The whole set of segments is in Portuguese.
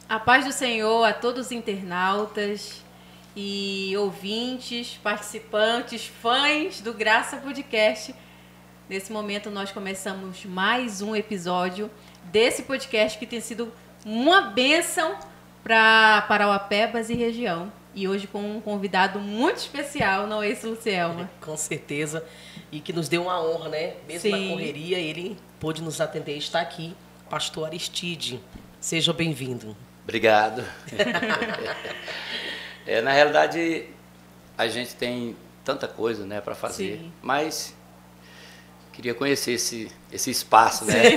A paz do Senhor a todos os internautas e ouvintes, participantes, fãs do Graça Podcast. Nesse momento nós começamos mais um episódio desse podcast que tem sido uma bênção para Parauapebas e região. E hoje com um convidado muito especial, não é isso, Lucielma? Com certeza. E que nos deu uma honra, né? Mesmo na correria, ele pôde nos atender e está aqui, pastor Aristide. Seja bem-vindo. Obrigado. Na realidade, a gente tem tanta coisa, né, para fazer, sim, mas queria conhecer esse espaço, né?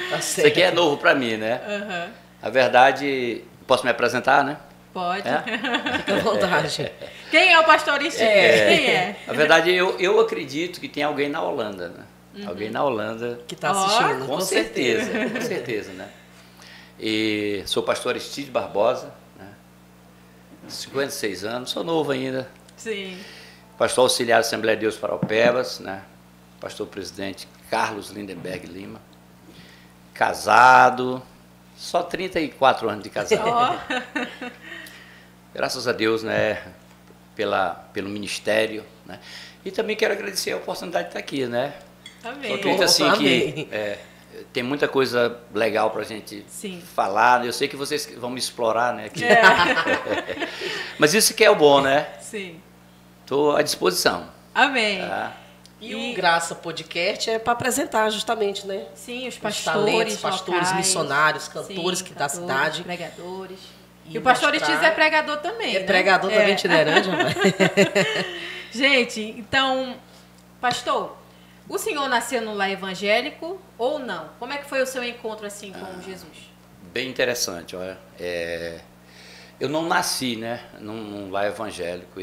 Tá, isso aqui é novo para mim, né? Uhum. A verdade, posso me apresentar, né? Pode. Fica à vontade. Quem é o pastor Aristide? Quem é? Na verdade, eu acredito que tem alguém na Holanda, né? Uhum. Alguém na Holanda que está assistindo. Com certeza, com certeza, né? E sou pastor Aristide Barbosa, né? 56 anos, sou novo ainda. Sim. Pastor auxiliar da Assembleia de Deus Parauapebas, né? Pastor presidente Carlos Lindenberg Lima. Casado, só 34 anos de casado. Oh. Graças a Deus, né? Pelo ministério, né? E também quero agradecer a oportunidade de estar aqui, né? Amém. Eu acredito assim que tem muita coisa legal para a gente falar. Eu sei que vocês vão me explorar, né? Aqui. Mas isso que é o bom, né? Sim. Estou à disposição. Amém. Tá? E o Graça Podcast é para apresentar justamente, né? Sim, os talentos, pastores, locais, missionários, cantores da cidade. Pregadores. E o pastor Aristide é pregador também, né? Pregador também, itinerante. Gente, então, pastor, o senhor nasceu no lar evangélico ou não? Como é que foi o seu encontro assim com Jesus? Bem interessante, olha. Eu não nasci, né, num lar evangélico.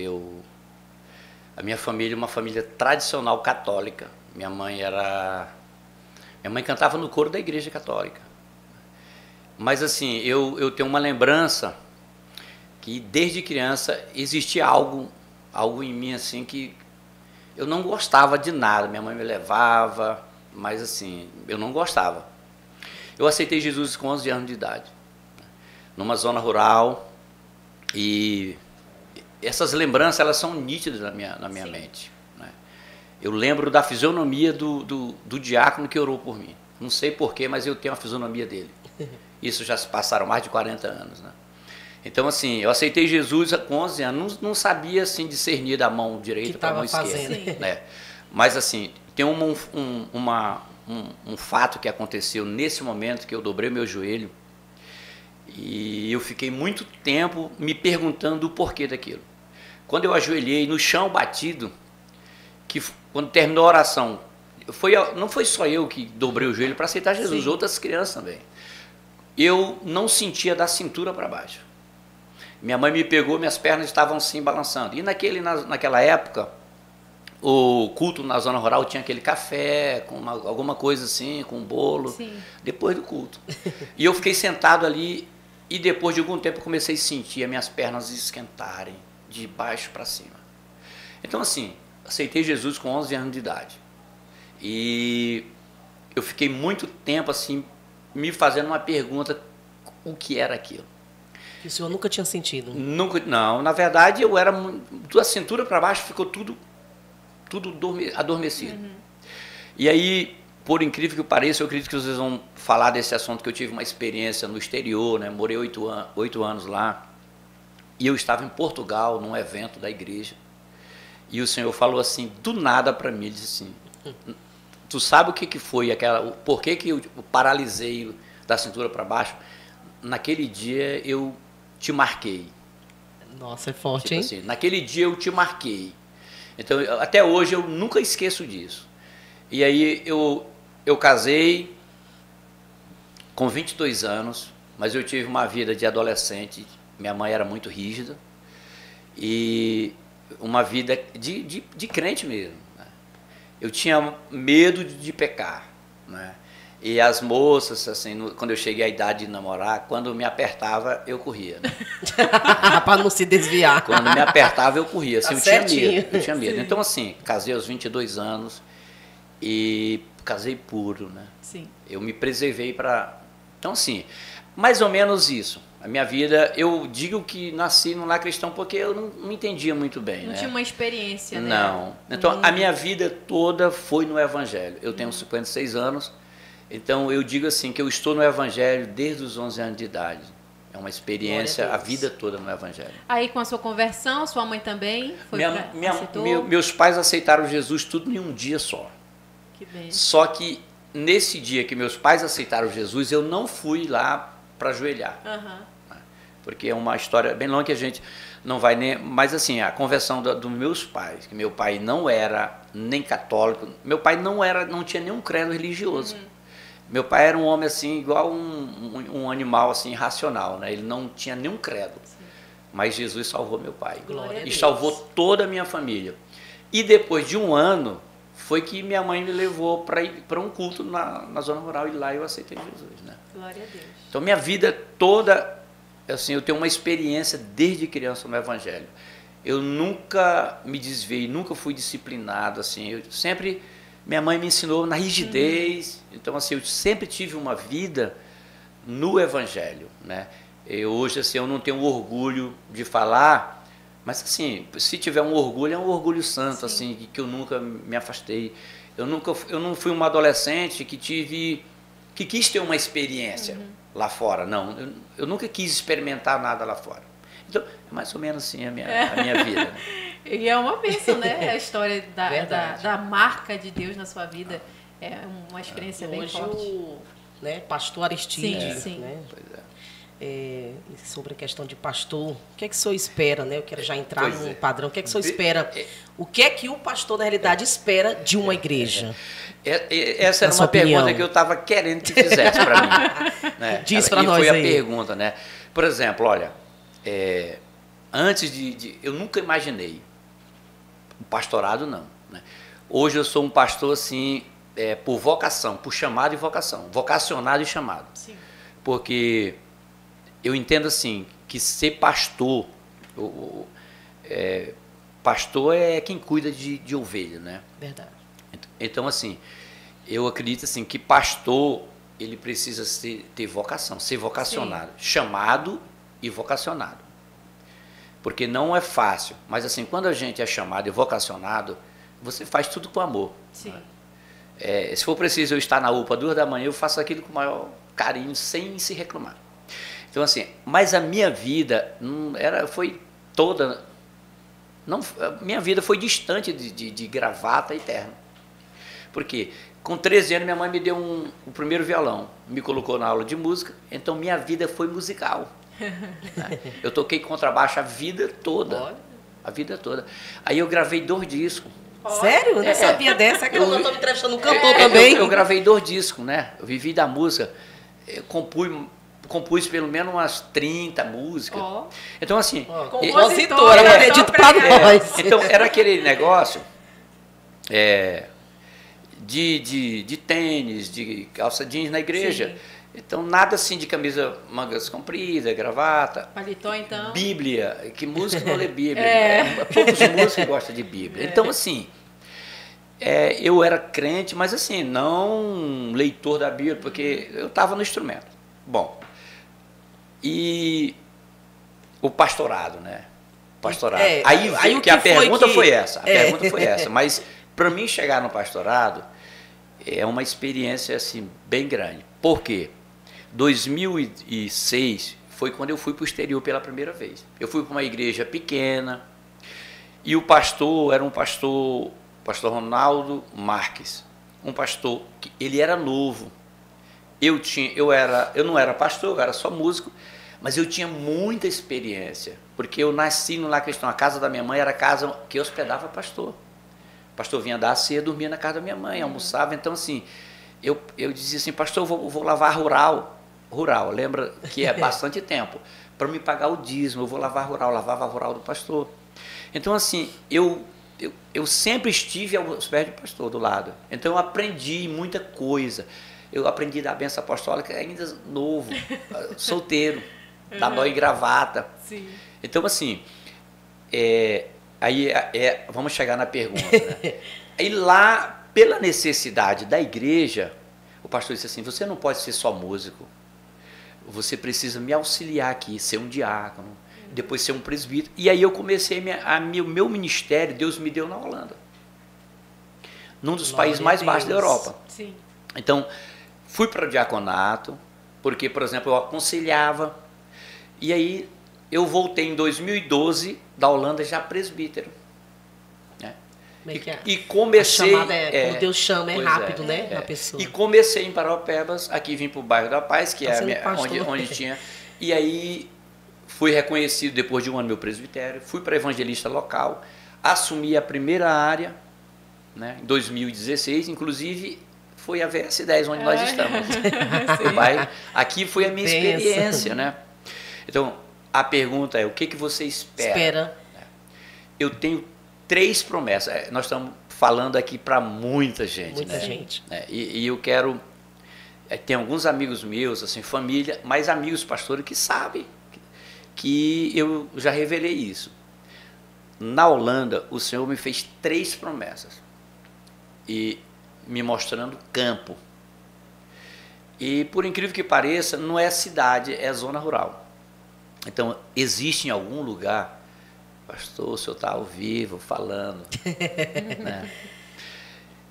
A minha família é uma família tradicional católica. Minha mãe cantava no coro da igreja católica. Mas assim, eu tenho uma lembrança que desde criança existia algo em mim assim que eu não gostava de nada. Minha mãe me levava, mas assim, eu não gostava. Eu aceitei Jesus com 11 anos de idade, numa zona rural, e essas lembranças elas são nítidas na minha mente, né? Eu lembro da fisionomia do diácono que orou por mim. Não sei porquê, mas eu tenho a fisionomia dele. Isso já se passaram mais de 40 anos, né? Então, assim, eu aceitei Jesus com 11 anos, não sabia, assim, discernir da mão direita para a mão esquerda. Né? Mas, assim, tem um fato que aconteceu nesse momento que eu dobrei meu joelho e eu fiquei muito tempo me perguntando o porquê daquilo. Quando eu ajoelhei no chão batido, quando terminou a oração, não foi só eu que dobrei o joelho para aceitar Jesus, outras crianças também. Eu não sentia da cintura para baixo. Minha mãe me pegou, minhas pernas estavam assim balançando. E naquela época, o culto na zona rural tinha aquele café, com alguma coisa assim, com um bolo, depois do culto. E eu fiquei sentado ali e depois de algum tempo eu comecei a sentir as minhas pernas esquentarem de baixo para cima. Então assim, aceitei Jesus com 11 anos de idade. E eu fiquei muito tempo assim, me fazendo uma pergunta, o que era aquilo? Que o senhor nunca tinha sentido? Nunca, não. Na verdade, eu era da cintura para baixo, ficou tudo adormecido. Uhum. E aí, por incrível que pareça, eu acredito que vocês vão falar desse assunto, que eu tive uma experiência no exterior, né? Morei 8 anos lá, e eu estava em Portugal, num evento da igreja, e o Senhor falou assim, do nada para mim, ele disse assim, tu sabe o que foi por que eu paralisei da cintura para baixo? Naquele dia eu te marquei. Nossa, é forte, tipo hein? Assim, naquele dia eu te marquei. Então, até hoje eu nunca esqueço disso. E aí eu casei com 22 anos, mas eu tive uma vida de adolescente. Minha mãe era muito rígida e uma vida de crente mesmo, né? Eu tinha medo de pecar, né? E as moças, assim, quando eu cheguei à idade de namorar, quando me apertava, eu corria, né? Para não se desviar. Quando me apertava, eu corria. Assim, Tá eu tinha medo. Então, assim, casei aos 22 anos e casei puro, né? Sim. Eu me preservei para Então, assim, mais ou menos isso. A minha vida, eu digo que nasci num lar cristão porque eu não entendia muito bem. Não né? tinha uma experiência, né? Não. Então, a minha vida toda foi no Evangelho. Eu tenho 56 anos, então eu digo assim que eu estou no Evangelho desde os 11 anos de idade. É uma experiência a vida toda no Evangelho. Aí com a sua conversão, sua mãe também foi aceitou? Meus pais aceitaram Jesus tudo em um dia só. Que bem. Só que nesse dia que meus pais aceitaram Jesus, eu não fui lá para ajoelhar. Porque é uma história bem longa que a gente não vai nem... Mas assim, a conversão dos meus pais, que meu pai não era nem católico, meu pai não tinha nenhum credo religioso. Meu pai era um homem assim, igual um animal assim, racional, né? Ele não tinha nenhum credo. Sim. Mas Jesus salvou meu pai. Glória e salvou toda a minha família. E depois de um ano, foi que minha mãe me levou para ir para um culto na zona rural e lá eu aceitei Jesus, né? Glória a Deus. Então minha vida toda, assim, eu tenho uma experiência desde criança no Evangelho. Eu nunca me desviei, nunca fui disciplinado, assim. Eu sempre, minha mãe me ensinou na rigidez. Então assim, eu sempre tive uma vida no Evangelho, né? Hoje assim, eu não tenho orgulho de falar. Mas assim, se tiver um orgulho, é um orgulho santo, assim, que eu nunca me afastei. Eu não fui uma adolescente que quis ter uma experiência lá fora. Não, eu nunca quis experimentar nada lá fora. Então, é mais ou menos assim a minha vida. E é uma bênção, né? A história da marca de Deus na sua vida é uma experiência bem forte. Hoje o pastor Aristide, sim. né? Pois é. Sobre a questão de pastor, o que é que o senhor espera, né? Eu quero já entrar no padrão. O que é que o senhor espera? O que é que o pastor, na realidade, espera de uma igreja? Essa era uma pergunta que eu estava querendo que fizesse para mim. Né? Diz para nós aí. Foi a pergunta, né? Por exemplo, olha, antes eu nunca imaginei um pastorado, não. Né? Hoje eu sou um pastor, assim, por vocação, por chamado e vocação. Vocacionado e chamado. Sim. Porque... eu entendo assim, que ser pastor, pastor é quem cuida de ovelha, né? Verdade. Então, assim, eu acredito assim, que pastor, ele precisa ter vocação, ser vocacionado, chamado e vocacionado. Porque não é fácil, mas assim, quando a gente é chamado e vocacionado, você faz tudo com amor. Sim. Né? Se for preciso eu estar na UPA 2 da manhã, eu faço aquilo com o maior carinho, sem se reclamar. Então, assim, mas a minha vida foi toda... minha vida foi distante de gravata e terno. Porque com 13 anos minha mãe me deu o primeiro violão, me colocou na aula de música, então minha vida foi musical. Né? Eu toquei contrabaixo a vida toda. A vida toda. Aí eu gravei 2 discos. Sério? Eu não sabia dessa. Que eu estou me entrevistando um cantor também. Eu gravei 2 discos, né? Eu vivi da música. Eu compus pelo menos umas 30 músicas. Então, assim... compositora, não acredito pra nós. Então, era aquele negócio de tênis, de calça jeans na igreja. Sim. Então, nada assim de camisa mangas compridas, gravata. Paletó, então. Bíblia. Que música não lê Bíblia? Poucos músicos gostam de Bíblia. Então, assim... eu era crente, mas assim, não leitor da Bíblia, porque eu estava no instrumento. Bom... E o pastorado, né? Pastorado. Aí que a pergunta foi essa. A pergunta foi essa. Mas para mim chegar no pastorado é uma experiência assim bem grande. Por quê? 2006 foi quando eu fui para o exterior pela primeira vez. Eu fui para uma igreja pequena e o pastor era pastor Ronaldo Marques, um pastor que ele era novo. Eu não era pastor, eu era só músico, mas eu tinha muita experiência, porque eu nasci no lar cristão. A casa da minha mãe era a casa que hospedava pastor. O pastor vinha dar a ceia, dormia na casa da minha mãe, almoçava. Então, assim, eu dizia assim, pastor, eu vou lavar rural, lembra que é bastante tempo, para me pagar o dízimo, eu vou lavar rural, lavava a rural do pastor. Então, assim, eu sempre estive aos pés do pastor, do lado. Então, eu aprendi muita coisa. Eu aprendi a dar benção apostólica ainda novo, solteiro, dar banho e gravata. Sim. Então, assim, vamos chegar na pergunta. Né? Aí lá, pela necessidade da igreja, o pastor disse assim, você não pode ser só músico, você precisa me auxiliar aqui, ser um diácono, depois ser um presbítero. E aí eu comecei o meu ministério, Deus me deu na Holanda, num dos países mais baixos da Europa. Sim. Então, fui para o diaconato, porque, por exemplo, eu aconselhava, e aí eu voltei em 2012 da Holanda já presbítero. Né? E comecei... Como Deus chama, rápido, né? Na pessoa. E comecei em Paraupebas, aqui vim para o bairro da Paz, que onde tinha... E aí fui reconhecido depois de um ano meu presbitério, fui para evangelista local, assumi a primeira área, né, em 2016, inclusive foi a VS10 onde nós estamos. Aqui foi a minha experiência, né? Então, a pergunta é, o que você espera? Eu tenho 3 promessas. Nós estamos falando aqui para muita gente. Muita gente. E eu quero... Tem alguns amigos meus, assim, família, mas amigos pastores que sabem que eu já revelei isso. Na Holanda, o Senhor me fez 3 promessas. E me mostrando campo. E, por incrível que pareça, não é cidade, é zona rural. Então, existe em algum lugar, pastor, o senhor está ao vivo, falando. Né?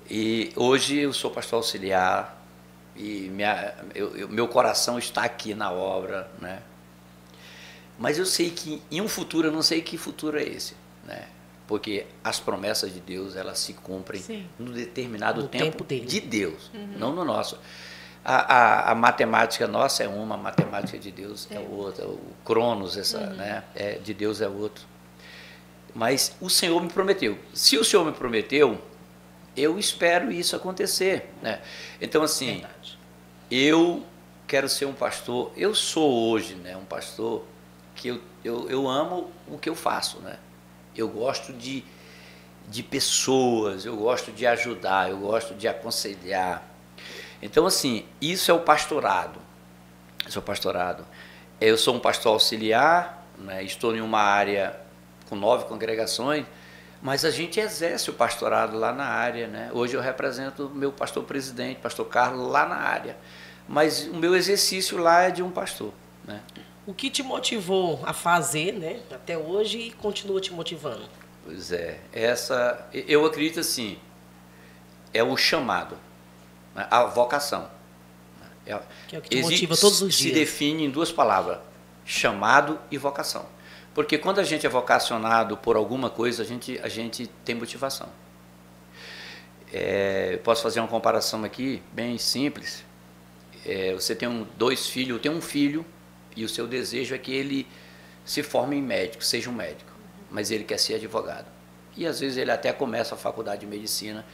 E hoje eu sou pastor auxiliar e meu coração está aqui na obra. Né? Mas eu sei que em um futuro, eu não sei que futuro é esse. Né? Porque as promessas de Deus, elas se cumprem no determinado tempo de Deus, não no nosso. A matemática nossa é uma, a matemática de Deus é outra, o Cronos né, de Deus é outro. Mas o Senhor me prometeu. Se o Senhor me prometeu, eu espero isso acontecer. Né? Então, assim, eu quero ser um pastor, eu sou hoje, né, um pastor que eu amo o que eu faço, né? Eu gosto de pessoas, eu gosto de ajudar, eu gosto de aconselhar. Então, assim, isso é o pastorado. Isso é o pastorado. Eu sou um pastor auxiliar, né, estou em uma área com 9 congregações, mas a gente exerce o pastorado lá na área. Né? Hoje eu represento o meu pastor presidente, pastor Carlos, lá na área. Mas o meu exercício lá é de um pastor. Né? O que te motivou a fazer, né, até hoje e continua te motivando? Pois é, eu acredito assim, é o chamado, né, a vocação. Que é o que te motiva todos os dias. Se define em 2 palavras, chamado e vocação. Porque quando a gente é vocacionado por alguma coisa, a gente tem motivação. Eu posso fazer uma comparação aqui, bem simples. Você tem 2 filhos, eu tenho um filho, e o seu desejo é que ele se forme em médico, seja um médico, mas ele quer ser advogado. E às vezes ele até começa a faculdade de medicina,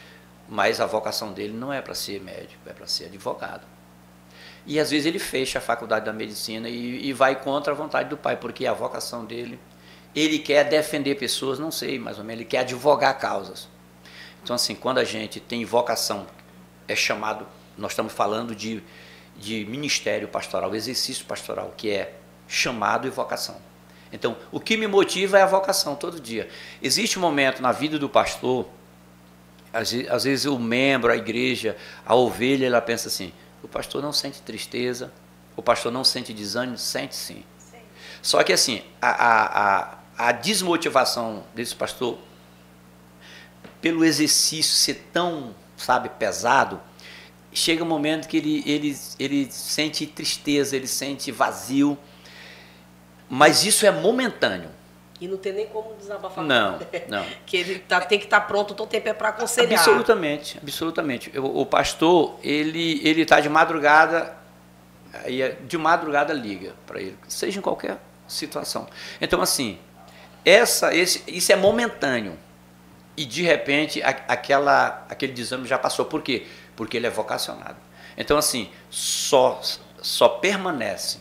mas a vocação dele não é para ser médico, é para ser advogado. E às vezes ele fecha a faculdade da medicina e vai contra a vontade do pai, porque a vocação dele, ele quer defender pessoas, não sei, mais ou menos, ele quer advogar causas. Então, assim, quando a gente tem vocação, é chamado, nós estamos falando de ministério pastoral, exercício pastoral, que é chamado e vocação. Então, o que me motiva é a vocação todo dia. Existe um momento na vida do pastor, às vezes o membro, a igreja, a ovelha, ela pensa assim, o pastor não sente tristeza, o pastor não sente desânimo, sente sim. Só que assim, a desmotivação desse pastor, pelo exercício ser tão, pesado, chega um momento que ele sente tristeza, ele sente vazio, mas isso é momentâneo. E não tem nem como desabafar. Não. Que ele tem que estar pronto, todo tempo é para aconselhar. Absolutamente. O pastor, ele está de madrugada, de madrugada liga para ele, seja em qualquer situação. Então, assim, isso é momentâneo. E, de repente, aquele desânimo já passou. Por quê? Porque ele é vocacionado. Então, assim, só permanece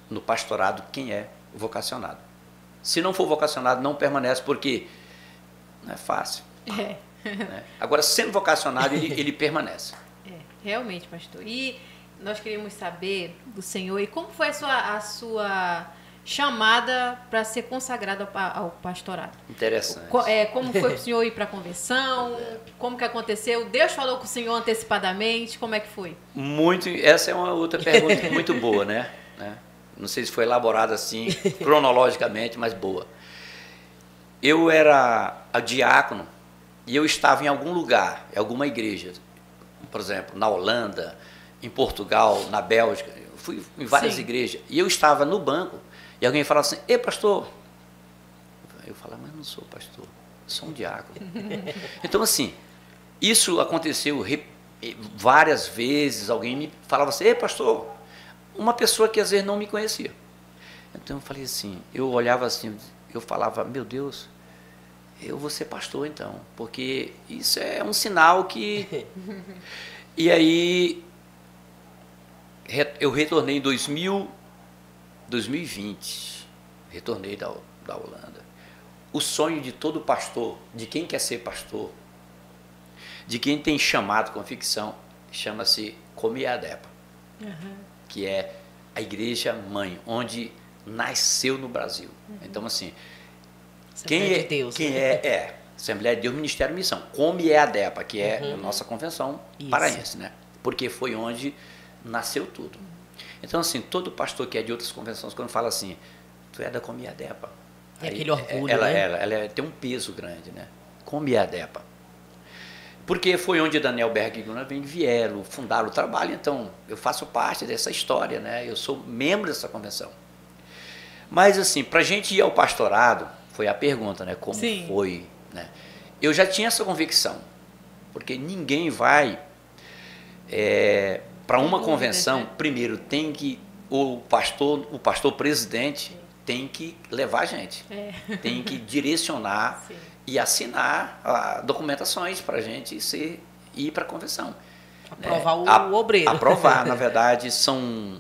no pastorado quem é vocacionado. Se não for vocacionado, não permanece, porque não é fácil. Né? Agora, sendo vocacionado, ele permanece. Realmente, pastor. E nós queríamos saber do senhor, e como foi a sua chamada para ser consagrado ao pastorado. Interessante. Como foi para o senhor ir para a convenção? Como que aconteceu? Deus falou com o senhor antecipadamente? Como é que foi? Essa é uma outra pergunta muito boa, né? Não sei se foi elaborada assim, cronologicamente, mas boa. Eu era diácono e eu estava em algum lugar, em alguma igreja, por exemplo, na Holanda, em Portugal, na Bélgica. Eu fui em várias igrejas e eu estava no banco e alguém falava assim: "Ei, pastor". Eu falava: "Mas não sou pastor, sou um diácono". Então, assim, isso aconteceu várias vezes. Alguém me falava assim: "Ei, pastor", uma pessoa que às vezes não me conhecia. Então eu falei assim, eu olhava assim, eu falava: "Meu Deus, eu vou ser pastor então", porque isso é um sinal que... E aí eu retornei em 2020, retornei da Holanda. O sonho de todo pastor, de quem quer ser pastor, de quem tem chamado, convicção, chama-se Comiadepa, que é a igreja mãe, onde nasceu no Brasil. Então, assim, Assembleia de Deus, quem é Assembleia de Deus, Ministério e Missão, Comiadepa, que é a nossa convenção paraense, né? Porque foi onde nasceu tudo. Então, assim, todo pastor que é de outras convenções, quando fala assim, tu é da Comiadepa, é aquele orgulho, ela tem um peso grande, né? Comiadepa. Porque foi onde Daniel Berg e Gunnar vieram, fundaram o trabalho, então eu faço parte dessa história, né? Eu sou membro dessa convenção. Mas, assim, para a gente ir ao pastorado, foi a pergunta, né? Como foi, né? Eu já tinha essa convicção, porque ninguém vai para uma convenção, primeiro tem que, o pastor presidente tem que levar a gente, tem que direcionar e assinar documentações para a gente ir para a convenção. Aprovar o obreiro. Aprovar, na verdade, são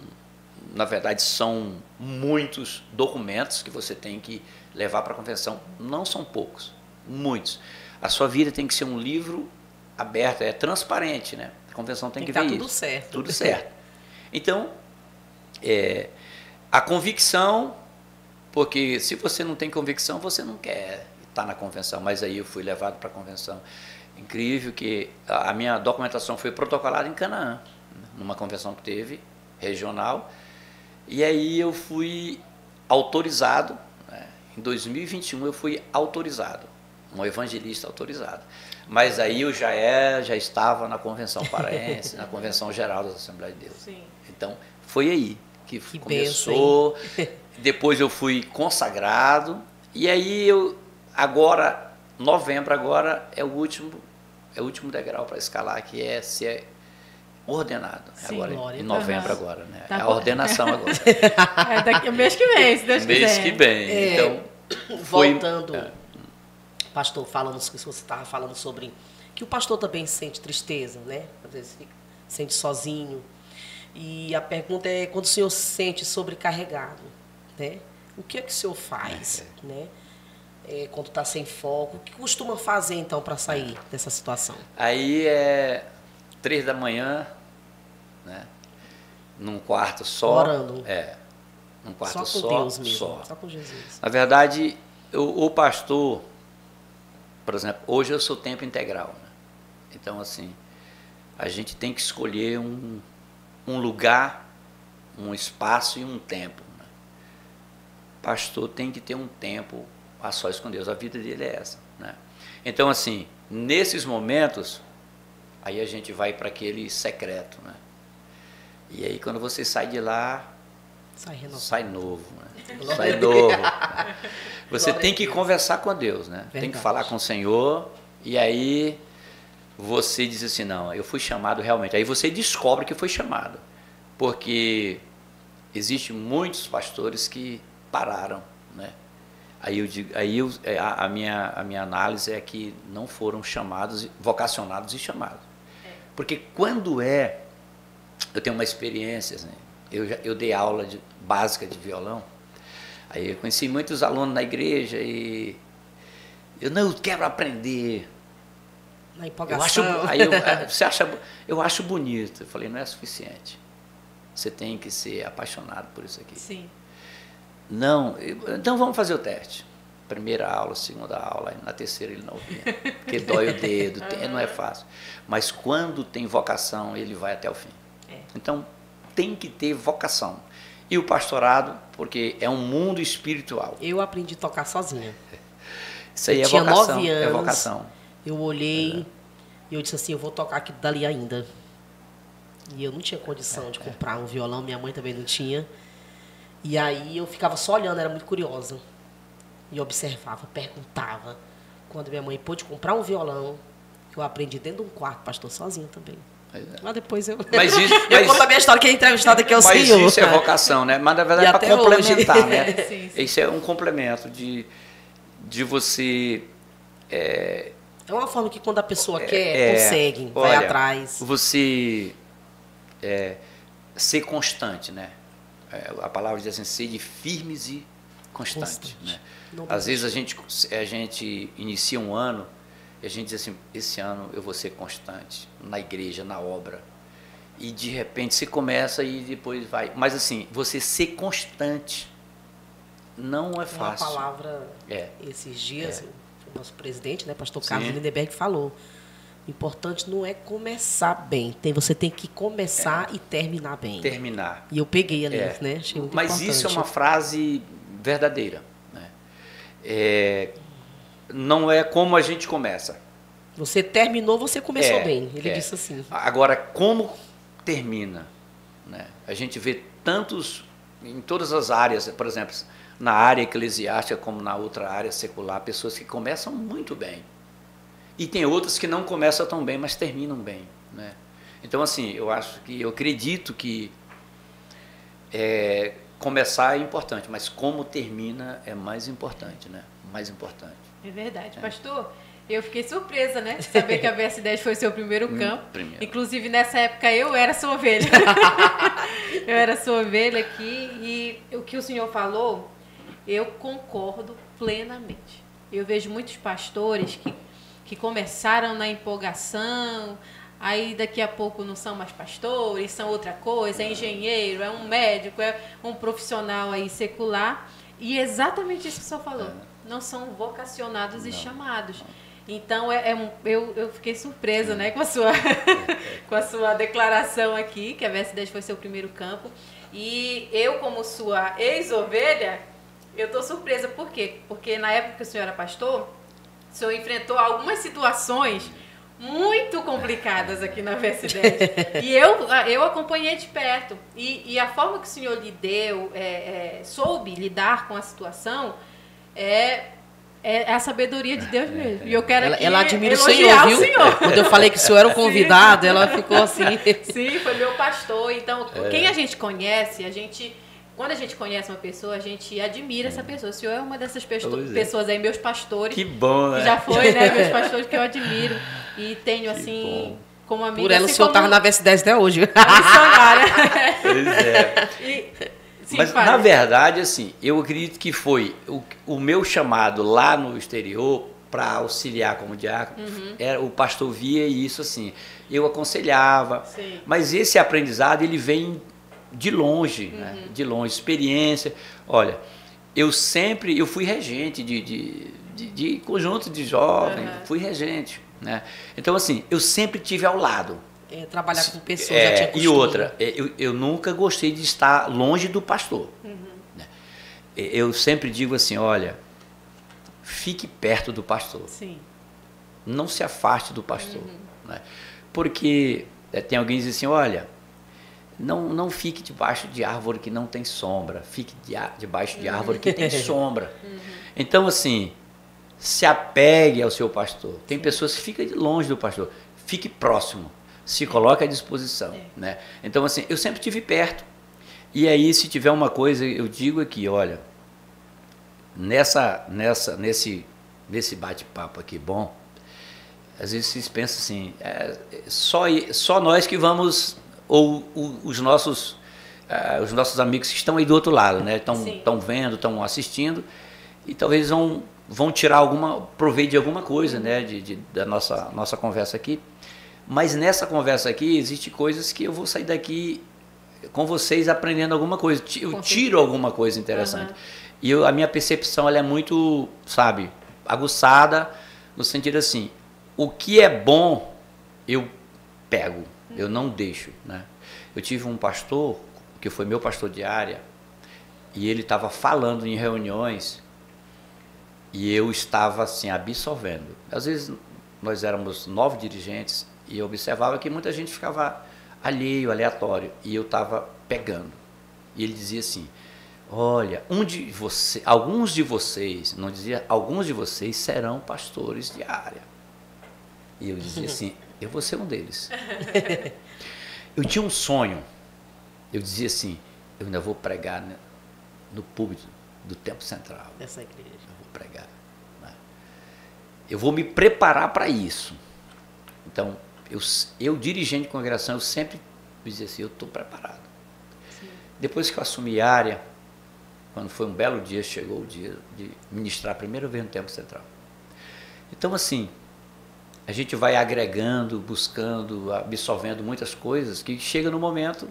muitos documentos que você tem que levar para a convenção. Não são poucos, muitos. A sua vida tem que ser um livro aberto, transparente, né? A convenção tem que ver tudo isso. certo. Tudo certo. Então, a convicção, porque se você não tem convicção, você não quer estar na convenção. Mas aí eu fui levado para a convenção. Incrível que a minha documentação foi protocolada em Canaã, numa convenção que teve, regional. E aí eu fui autorizado, né? Em 2021 eu fui autorizado, um evangelista autorizado. Mas aí eu já estava na Convenção Paraense, na Convenção Geral da Assembleia de Deus. Sim. Então, foi aí que começou. Benção, depois eu fui consagrado. E aí novembro agora é o último degrau para escalar, que é ser ordenado. Sim, agora, em novembro agora, né? Tá a ordenação agora. Daqui o mês que vem, se Deus quiser. Mês que vem. Então, voltando, pastor, falando que você estava falando sobre que o pastor também sente tristeza, né? Às vezes sente sozinho. E a pergunta é, quando o senhor se sente sobrecarregado, né? O que é que o senhor faz, né? Quando está sem foco, o que costuma fazer então para sair dessa situação? Aí é 3 da manhã, né? Num quarto só. Orando. Num quarto só com Deus mesmo, só com Jesus. Na verdade, o pastor, por exemplo, hoje eu sou tempo integral, né? Então, assim, a gente tem que escolher um lugar, um espaço e um tempo, né? Pastor tem que ter um tempo a sós com Deus, a vida dele é essa, né? Então, assim, nesses momentos, aí a gente vai para aquele secreto, né? E aí, quando você sai de lá, sai novo, né? Sai novo. Você tem que conversar com Deus, né? Verdade. Tem que falar com o Senhor, e aí você diz assim, não, eu fui chamado realmente. Aí você descobre que foi chamado, porque existem muitos pastores que pararam, né? A minha análise é que não foram chamados, vocacionados e chamados. Porque quando eu tenho uma experiência, assim, eu dei aula básica de violão, aí eu conheci muitos alunos na igreja e eu não quero aprender. Na empolgação. Eu acho bonito. Eu falei, não é suficiente. Você tem que ser apaixonado por isso aqui. Sim. Não, então vamos fazer o teste. Primeira aula, segunda aula, na terceira ele não vinha, porque dói o dedo, não é fácil. Mas quando tem vocação, ele vai até o fim. Então, tem que ter vocação. E o pastorado, porque é um mundo espiritual. Eu aprendi a tocar sozinha. Isso aí eu é tinha vocação. 9 anos, é vocação. Eu olhei e eu disse assim, eu vou tocar aqui dali ainda. E eu não tinha condição de comprar um violão, minha mãe também não tinha. E aí eu ficava só olhando, era muito curiosa. E observava, perguntava. Quando minha mãe pôde comprar um violão, eu aprendi dentro de um quarto, pastor, sozinho também. Mas depois eu... eu conto a minha história, quem é entrevistado aqui é o senhor. Mas isso é vocação, né? Mas na verdade é para complementar, hoje. Né? Sim. Isso é um complemento de você... É uma forma que quando a pessoa quer, consegue, vai atrás. Você ser constante, né? A palavra diz assim, ser firmes e constante. Né? Às vezes a gente inicia um ano e a gente diz assim, esse ano eu vou ser constante na igreja, na obra. E de repente você começa e depois vai. Mas assim, você ser constante não é fácil. Uma palavra, esses dias, o nosso presidente, né, pastor Carlos Lindenberg, falou. O importante não é começar bem, você tem que começar e terminar bem. Terminar. E eu peguei ali, né? Achei muito Mas importante. isso é uma frase verdadeira. Né? Não é como a gente começa. Você terminou, você começou bem. Ele disse assim. Agora, como termina? Né? A gente vê tantos, em todas as áreas, por exemplo, na área eclesiástica como na outra área secular, pessoas que começam muito bem. E tem outras que não começam tão bem, mas terminam bem. Né? Então, assim, eu acredito que começar é importante, mas como termina é mais importante, né? Mais importante. É verdade. Pastor, eu fiquei surpresa, né? De saber que a VS10 foi o seu primeiro campo. Inclusive, nessa época, eu era sua ovelha. Eu era sua ovelha aqui. E o que o senhor falou, eu concordo plenamente. Eu vejo muitos pastores que começaram na empolgação, aí daqui a pouco não são mais pastores, são outra coisa, é engenheiro, é um médico, é um profissional aí secular. E exatamente isso que o senhor falou. Não são vocacionados e chamados. Então, eu fiquei surpresa, né, com a sua declaração aqui, que a VS10 foi seu primeiro campo. E eu, como sua ex-ovelha, eu estou surpresa. Por quê? Porque na época que o senhor era pastor, o senhor enfrentou algumas situações muito complicadas aqui na VS10. E eu acompanhei de perto. E a forma que o senhor soube lidar com a situação é a sabedoria de Deus mesmo. E eu quero ela admira o senhor, viu? Quando eu falei que o senhor era um convidado, ela ficou assim. Sim, foi meu pastor. Então, quem a gente conhece, quando a gente conhece uma pessoa, a gente admira essa pessoa. O senhor é uma dessas pessoas aí, meus pastores. Que bom, né? Já foi, né? Meus pastores que eu admiro. E tenho, assim, como amiga. Por ela, assim, o senhor estava na VS10 até hoje. Missionária. Pois é. Sim, mas, na verdade, assim, eu acredito que foi o meu chamado lá no exterior para auxiliar como diácono. O pastor via isso assim. Eu aconselhava. Sim. Mas esse aprendizado, ele vem de longe, né? De longe, experiência. Olha, eu fui regente de conjunto de jovens, fui regente, né? Então, assim, eu sempre tive ao lado. Trabalhar com pessoas, já tinha costume. E outra, eu nunca gostei de estar longe do pastor. Né? Eu sempre digo assim, olha, fique perto do pastor. Sim. Não se afaste do pastor. Né? Porque tem alguém que diz assim, olha, não fique debaixo de árvore que não tem sombra, fique debaixo de árvore que tem sombra. Então, assim, se apegue ao seu pastor. Tem pessoas que ficam longe do pastor, fique próximo, se coloque à disposição. Né? Então, assim, eu sempre estive perto. E aí, se tiver uma coisa, eu digo aqui, olha, nesse bate-papo aqui bom, às vezes vocês pensam assim, só nós que vamos, ou os nossos amigos que estão aí do outro lado, né? Estão vendo, estão assistindo, e talvez vão tirar proveito de alguma coisa, né? Da nossa conversa aqui. Mas nessa conversa aqui, existem coisas que eu vou sair daqui com vocês aprendendo alguma coisa, eu tiro alguma coisa interessante. E a minha percepção ela é muito, sabe, aguçada, no sentido assim, o que é bom, eu pego, eu não deixo, né? Eu tive um pastor, que foi meu pastor de área, e ele estava falando em reuniões, e eu estava assim, absorvendo. Às vezes, nós éramos 9 dirigentes, e eu observava que muita gente ficava alheio, aleatório, e eu estava pegando. E ele dizia assim, olha, alguns de vocês, não dizia, alguns de vocês serão pastores de área. E eu dizia assim, eu vou ser um deles. Eu tinha um sonho, eu dizia assim, eu ainda vou pregar, né, no púlpito do Templo Central. Dessa igreja. Eu vou pregar. Né? Eu vou me preparar para isso. Então, eu dirigente de congregação, eu sempre dizia assim, eu estou preparado. Sim. Depois que eu assumi a área, quando foi um belo dia, chegou o dia de ministrar a primeira vez no Templo Central. Então, assim, a gente vai agregando, buscando, absorvendo muitas coisas, que chega no momento,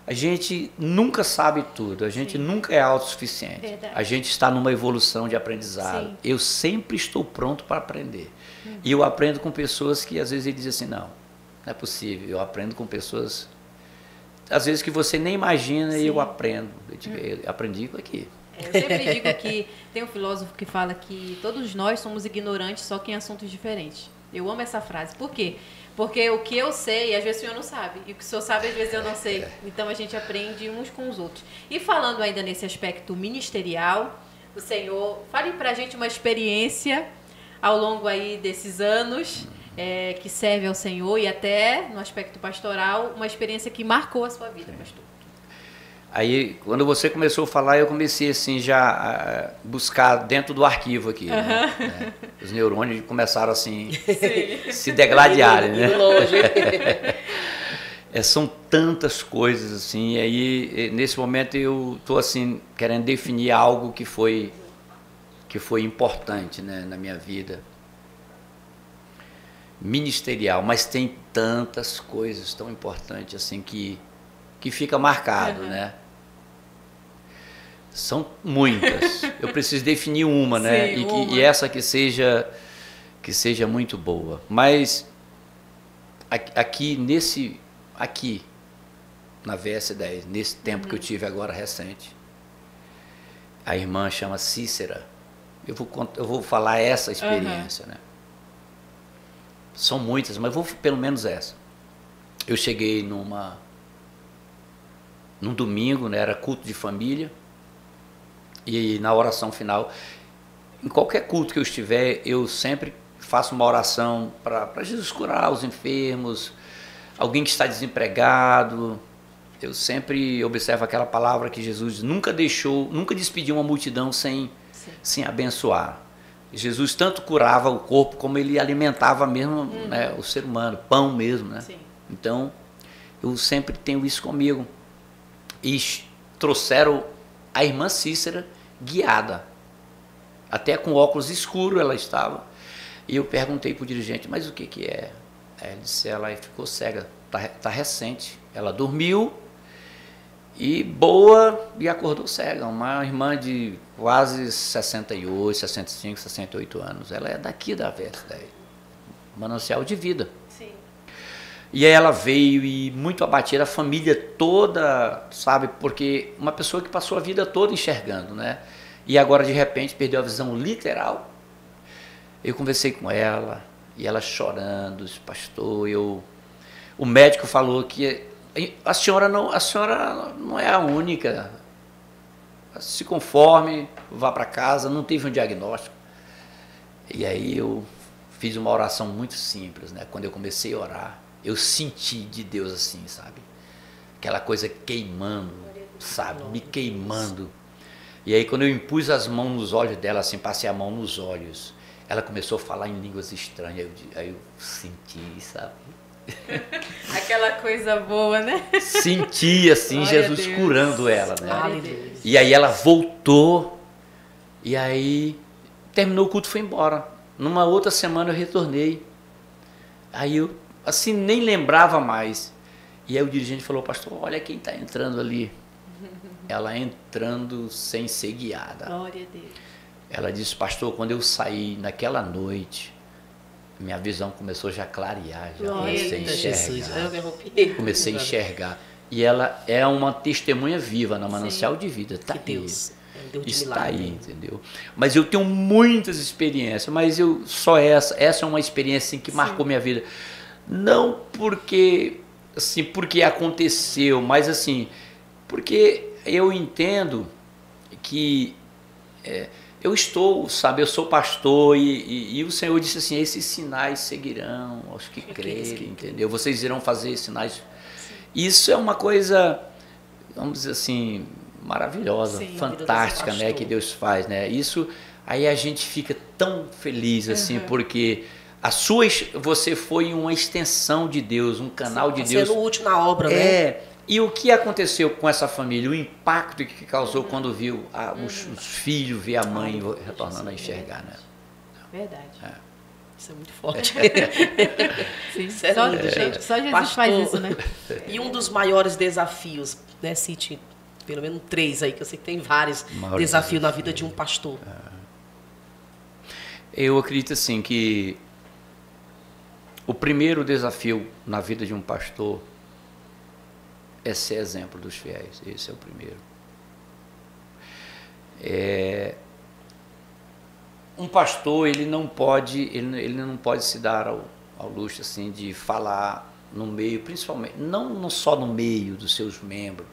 a gente nunca sabe tudo, a gente nunca é autossuficiente. Verdade. A gente está numa evolução de aprendizado. Sim. Eu sempre estou pronto para aprender. E eu aprendo com pessoas que às vezes ele diz assim, não é possível. Eu aprendo com pessoas, às vezes que você nem imagina. Sim. E eu aprendo. Eu aprendi com aqui. Eu sempre digo que tem um filósofo que fala que todos nós somos ignorantes, só que em assuntos diferentes. Eu amo essa frase. Por quê? Porque o que eu sei, às vezes o senhor não sabe. E o que o senhor sabe, às vezes eu não sei. Então a gente aprende uns com os outros. E falando ainda nesse aspecto ministerial, o senhor, fale pra gente uma experiência ao longo aí desses anos que serve ao Senhor e até no aspecto pastoral, uma experiência que marcou a sua vida, pastor. Aí, quando você começou a falar, eu comecei assim já a buscar dentro do arquivo aqui. Né? Os neurônios começaram assim se degladiarem, né? São tantas coisas assim. E aí, nesse momento, eu estou assim querendo definir algo que foi importante, né, na minha vida ministerial, mas tem tantas coisas tão importantes assim que fica marcado, né? São muitas. Eu preciso definir uma, né? Sim, e essa que seja muito boa. Mas aqui na VS10, nesse tempo que eu tive agora recente, a irmã chama Cícera. Eu vou falar essa experiência, né? São muitas, mas vou pelo menos essa. Eu cheguei num domingo, né? Era culto de família, e na oração final, em qualquer culto que eu estiver, eu sempre faço uma oração para Jesus curar os enfermos, alguém que está desempregado. Eu sempre observo aquela palavra que Jesus nunca despediu uma multidão sem abençoar. Jesus tanto curava o corpo como ele alimentava mesmo, né, o ser humano, pão mesmo, né? Sim. Então, eu sempre tenho isso comigo. E trouxeram a irmã Cícera guiada, até com óculos escuros ela estava. E eu perguntei para o dirigente, mas o que é? Ele disse, ela ficou cega, tá recente. Ela dormiu e boa e acordou cega. Uma irmã de quase 68, 65, 68 anos. Ela é daqui da VS10, manancial de vida. Sim. E aí ela veio e muito abatida, a família toda, sabe? Porque uma pessoa que passou a vida toda enxergando, né? E agora de repente perdeu a visão literal. Eu conversei com ela e ela chorando, disse, pastor, o médico falou que a senhora não é a única. Se conforme, vá para casa, não teve um diagnóstico. E aí eu fiz uma oração muito simples, né? Quando eu comecei a orar, eu senti de Deus assim, sabe? Aquela coisa queimando, sabe? Me queimando. E aí quando eu impus as mãos nos olhos dela, assim, passei a mão nos olhos, ela começou a falar em línguas estranhas. Aí eu senti, sabe? Aquela coisa boa, né? Senti assim, Jesus curando ela, né? E aí ela voltou, e aí terminou o culto e foi embora. Numa outra semana eu retornei. Aí eu, assim, nem lembrava mais. E aí o dirigente falou, pastor, olha quem está entrando ali. Ela entrando sem ser guiada. Glória a Deus. Ela disse, pastor, quando eu saí naquela noite, minha visão começou já a clarear, já comecei a enxergar. Comecei a enxergar. E ela é uma testemunha viva na Manancial de Vida. Tá aí. Deus de está milagre. aí, entendeu? Mas eu tenho muitas experiências, mas essa é uma experiência assim, que marcou minha vida. Não porque aconteceu, mas assim, porque eu entendo que eu sou pastor e o Senhor disse assim, esses sinais seguirão aos que crerem, entendeu? Vocês irão fazer sinais. Sim. Isso é uma coisa, vamos dizer assim, maravilhosa, sim, fantástica, né, que Deus faz, né? Isso aí a gente fica tão feliz assim, porque você foi uma extensão de Deus, um canal de Deus. Sendo útil na obra, né? E o que aconteceu com essa família, o impacto que causou quando viu os filhos, ver a mãe retornando a enxergar, né? Verdade. Isso é muito forte. Sim, gente. Só Jesus Pastor, faz isso, né? E um dos maiores desafios, né, cite pelo menos 3 aí, que eu sei que tem vários desafios na vida de um pastor. Eu acredito assim que o primeiro desafio na vida de um pastor é ser exemplo dos fiéis. Esse é o primeiro. Um pastor, ele não pode se dar ao luxo assim, de falar no meio, principalmente, não só no meio dos seus membros,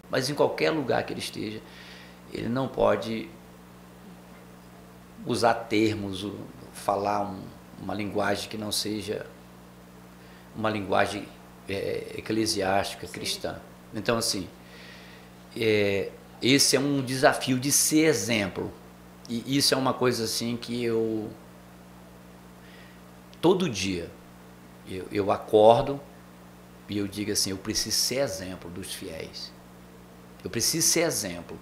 mas em qualquer lugar que ele esteja, ele não pode usar termos, falar uma linguagem que não seja uma linguagem eclesiástica, cristã. Então, assim, esse é um desafio de ser exemplo. E isso é uma coisa assim que todo dia, eu acordo e eu digo assim, eu preciso ser exemplo dos fiéis. Eu preciso ser exemplo.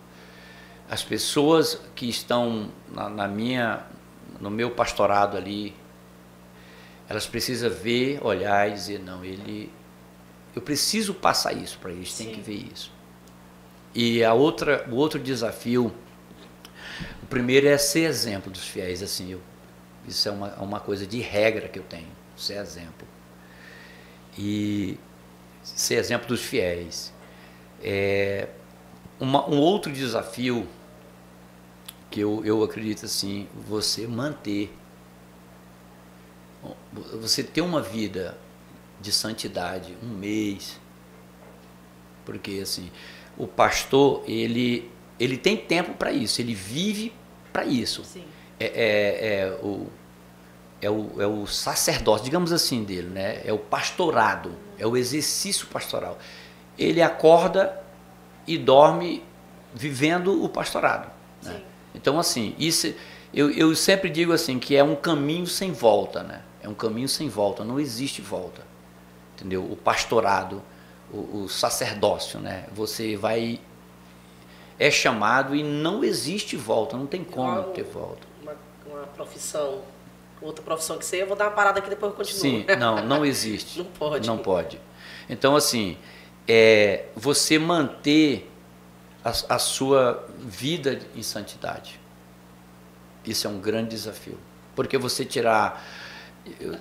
As pessoas que estão no meu pastorado ali, elas precisam ver, olhar e dizer, não, eu preciso passar isso para eles, tem que ver isso. E o outro desafio, o primeiro é ser exemplo dos fiéis, assim, isso é uma coisa de regra que eu tenho, ser exemplo. E ser exemplo dos fiéis. Um outro desafio que eu acredito assim, você ter uma vida de santidade, um mês, porque assim, o pastor, ele tem tempo para isso, ele vive para isso. Sim. É o sacerdócio, digamos assim, dele, né? É o pastorado, é o exercício pastoral. Ele acorda e dorme vivendo o pastorado, né? Então, assim, isso eu sempre digo assim, que é um caminho sem volta, né? É um caminho sem volta, não existe volta, entendeu? O pastorado, o sacerdócio, né? Você é chamado e não existe volta, não tem como ter volta. Uma profissão, outra profissão que você, eu vou dar uma parada aqui, depois eu continuo. Sim, não existe. Não pode. Não pode. Então, assim, você manter a sua vida em santidade. Isso é um grande desafio. Porque você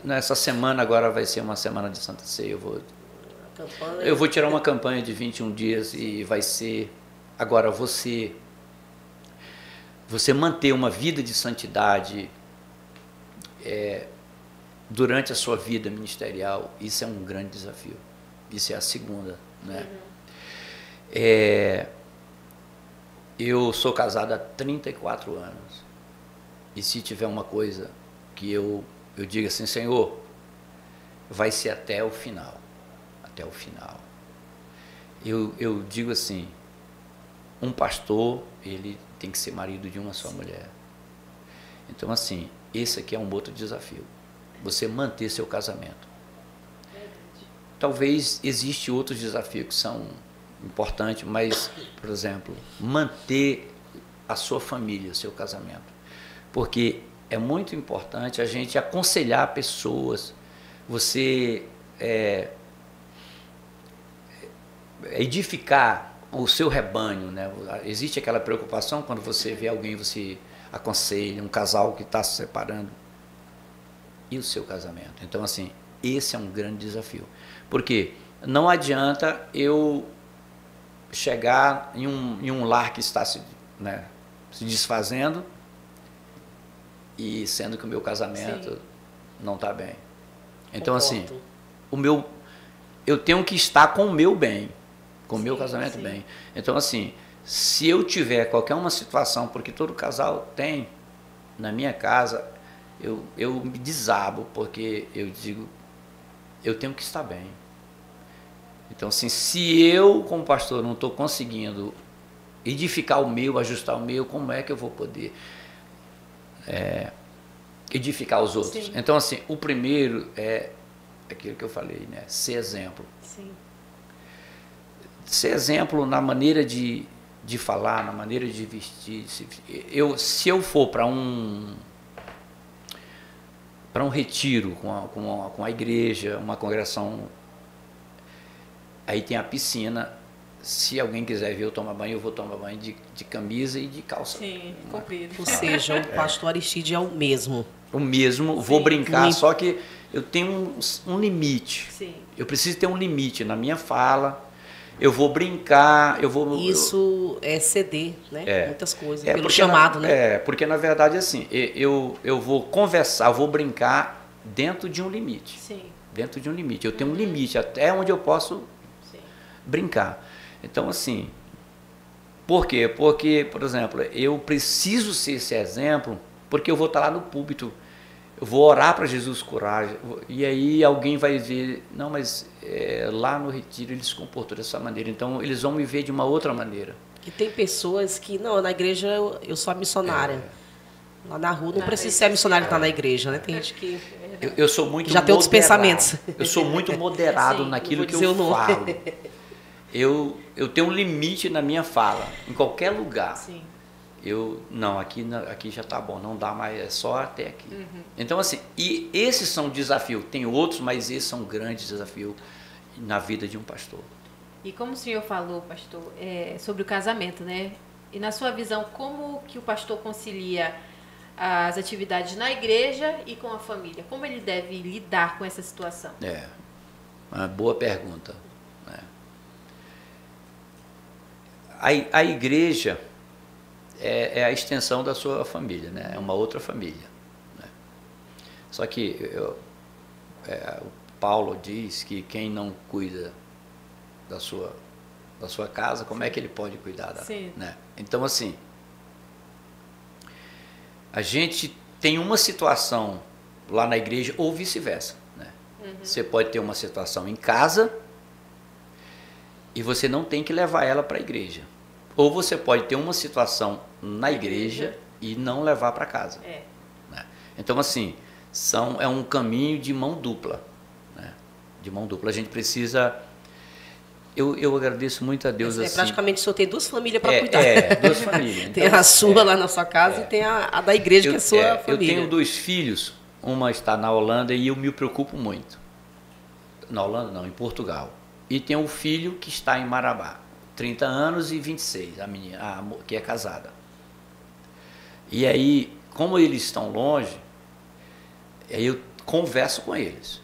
nessa semana agora vai ser uma semana de Santa Ceia, eu vou tirar uma campanha de 21 dias e vai ser... Agora, você manter uma vida de santidade durante a sua vida ministerial, isso é um grande desafio. Isso é a segunda, né? Eu sou casado há 34 anos. E se tiver uma coisa que eu digo assim, Senhor, vai ser até o final. Até o final. Eu digo assim, um pastor, ele tem que ser marido de uma só mulher. Então, assim, esse aqui é um outro desafio. Você manter seu casamento. Talvez existe outros desafios que são importantes, mas, por exemplo, manter a sua família, seu casamento. Porque é muito importante a gente aconselhar pessoas. Você edificar o seu rebanho, né? Existe aquela preocupação quando você vê alguém, você aconselha, um casal que está se separando, e o seu casamento. Então, assim, esse é um grande desafio. Porque não adianta eu chegar em um lar que está se desfazendo, e sendo que o meu casamento não está bem. Então, assim, eu tenho que estar com o meu bem, com o meu casamento bem. Então, assim, se eu tiver qualquer uma situação, porque todo casal tem, na minha casa, eu me desabo, porque eu digo, eu tenho que estar bem. Então, assim, se eu, como pastor, não estou conseguindo edificar o meu, ajustar o meu, como é que eu vou poder edificar os outros? Sim. Então, assim, o primeiro é aquilo que eu falei, né? Ser exemplo. Sim. Ser exemplo na maneira de falar, na maneira de vestir. Se eu for para um retiro com a igreja, uma congregação, aí tem a piscina. Se alguém quiser ver eu tomar banho, eu vou tomar banho de camisa e de calça. Sim, comprido. Ou seja, o pastor Aristide é o mesmo. O mesmo, sim, vou brincar, só que eu tenho um limite. Sim. Eu preciso ter um limite na minha fala. Eu vou brincar, Isso é ceder, né? Muitas coisas, pelo chamado, né? Porque na verdade, assim, eu vou conversar, eu vou brincar dentro de um limite. Sim. Dentro de um limite. Eu tenho um limite, até onde eu posso brincar. Então, assim, por quê? Porque, por exemplo, eu preciso ser esse exemplo, porque eu vou estar lá no púlpito, eu vou orar para Jesus curar, e aí alguém vai ver, não, mas lá no retiro ele se comportou dessa maneira, então eles vão me ver de uma outra maneira. E tem pessoas que, não, na igreja eu sou a missionária. Lá na rua não precisa ser a missionária que está na igreja, né? Tem gente que... Eu sou muito já tem outros pensamentos. Eu sou muito moderado naquilo que eu falo. Eu tenho um limite na minha fala, em qualquer lugar. Sim. Aqui já está bom, não dá mais, é só até aqui. Uhum. Então, assim, e esses são desafios. Tem outros, mas esses são grandes desafios na vida de um pastor. E como o senhor falou, pastor, sobre o casamento, né? E na sua visão, como que o pastor concilia as atividades na igreja e com a família? Como ele deve lidar com essa situação? Uma boa pergunta. A igreja é a extensão da sua família, né? É uma outra família. Né? Só que o Paulo diz que quem não cuida da sua casa, como é que ele pode cuidar da? Sim. Né? Então, assim, a gente tem uma situação lá na igreja ou vice-versa. Né? Uhum. Você pode ter uma situação em casa e você não tem que levar ela para a igreja. Ou você pode ter uma situação na igreja e não levar para casa. Né? Então, assim, é um caminho de mão dupla. Né? De mão dupla. A gente precisa... Eu agradeço muito a Deus. Assim, praticamente o senhor tem duas famílias para cuidar. Duas famílias. Então, tem a sua lá na sua casa e tem a da igreja, que é a sua família. Eu tenho 2 filhos, uma está na Holanda e eu me preocupo muito. Na Holanda não, em Portugal. E tem um filho que está em Marabá. 30 anos e 26, a menina, que é casada. E aí, como eles estão longe, aí eu converso com eles.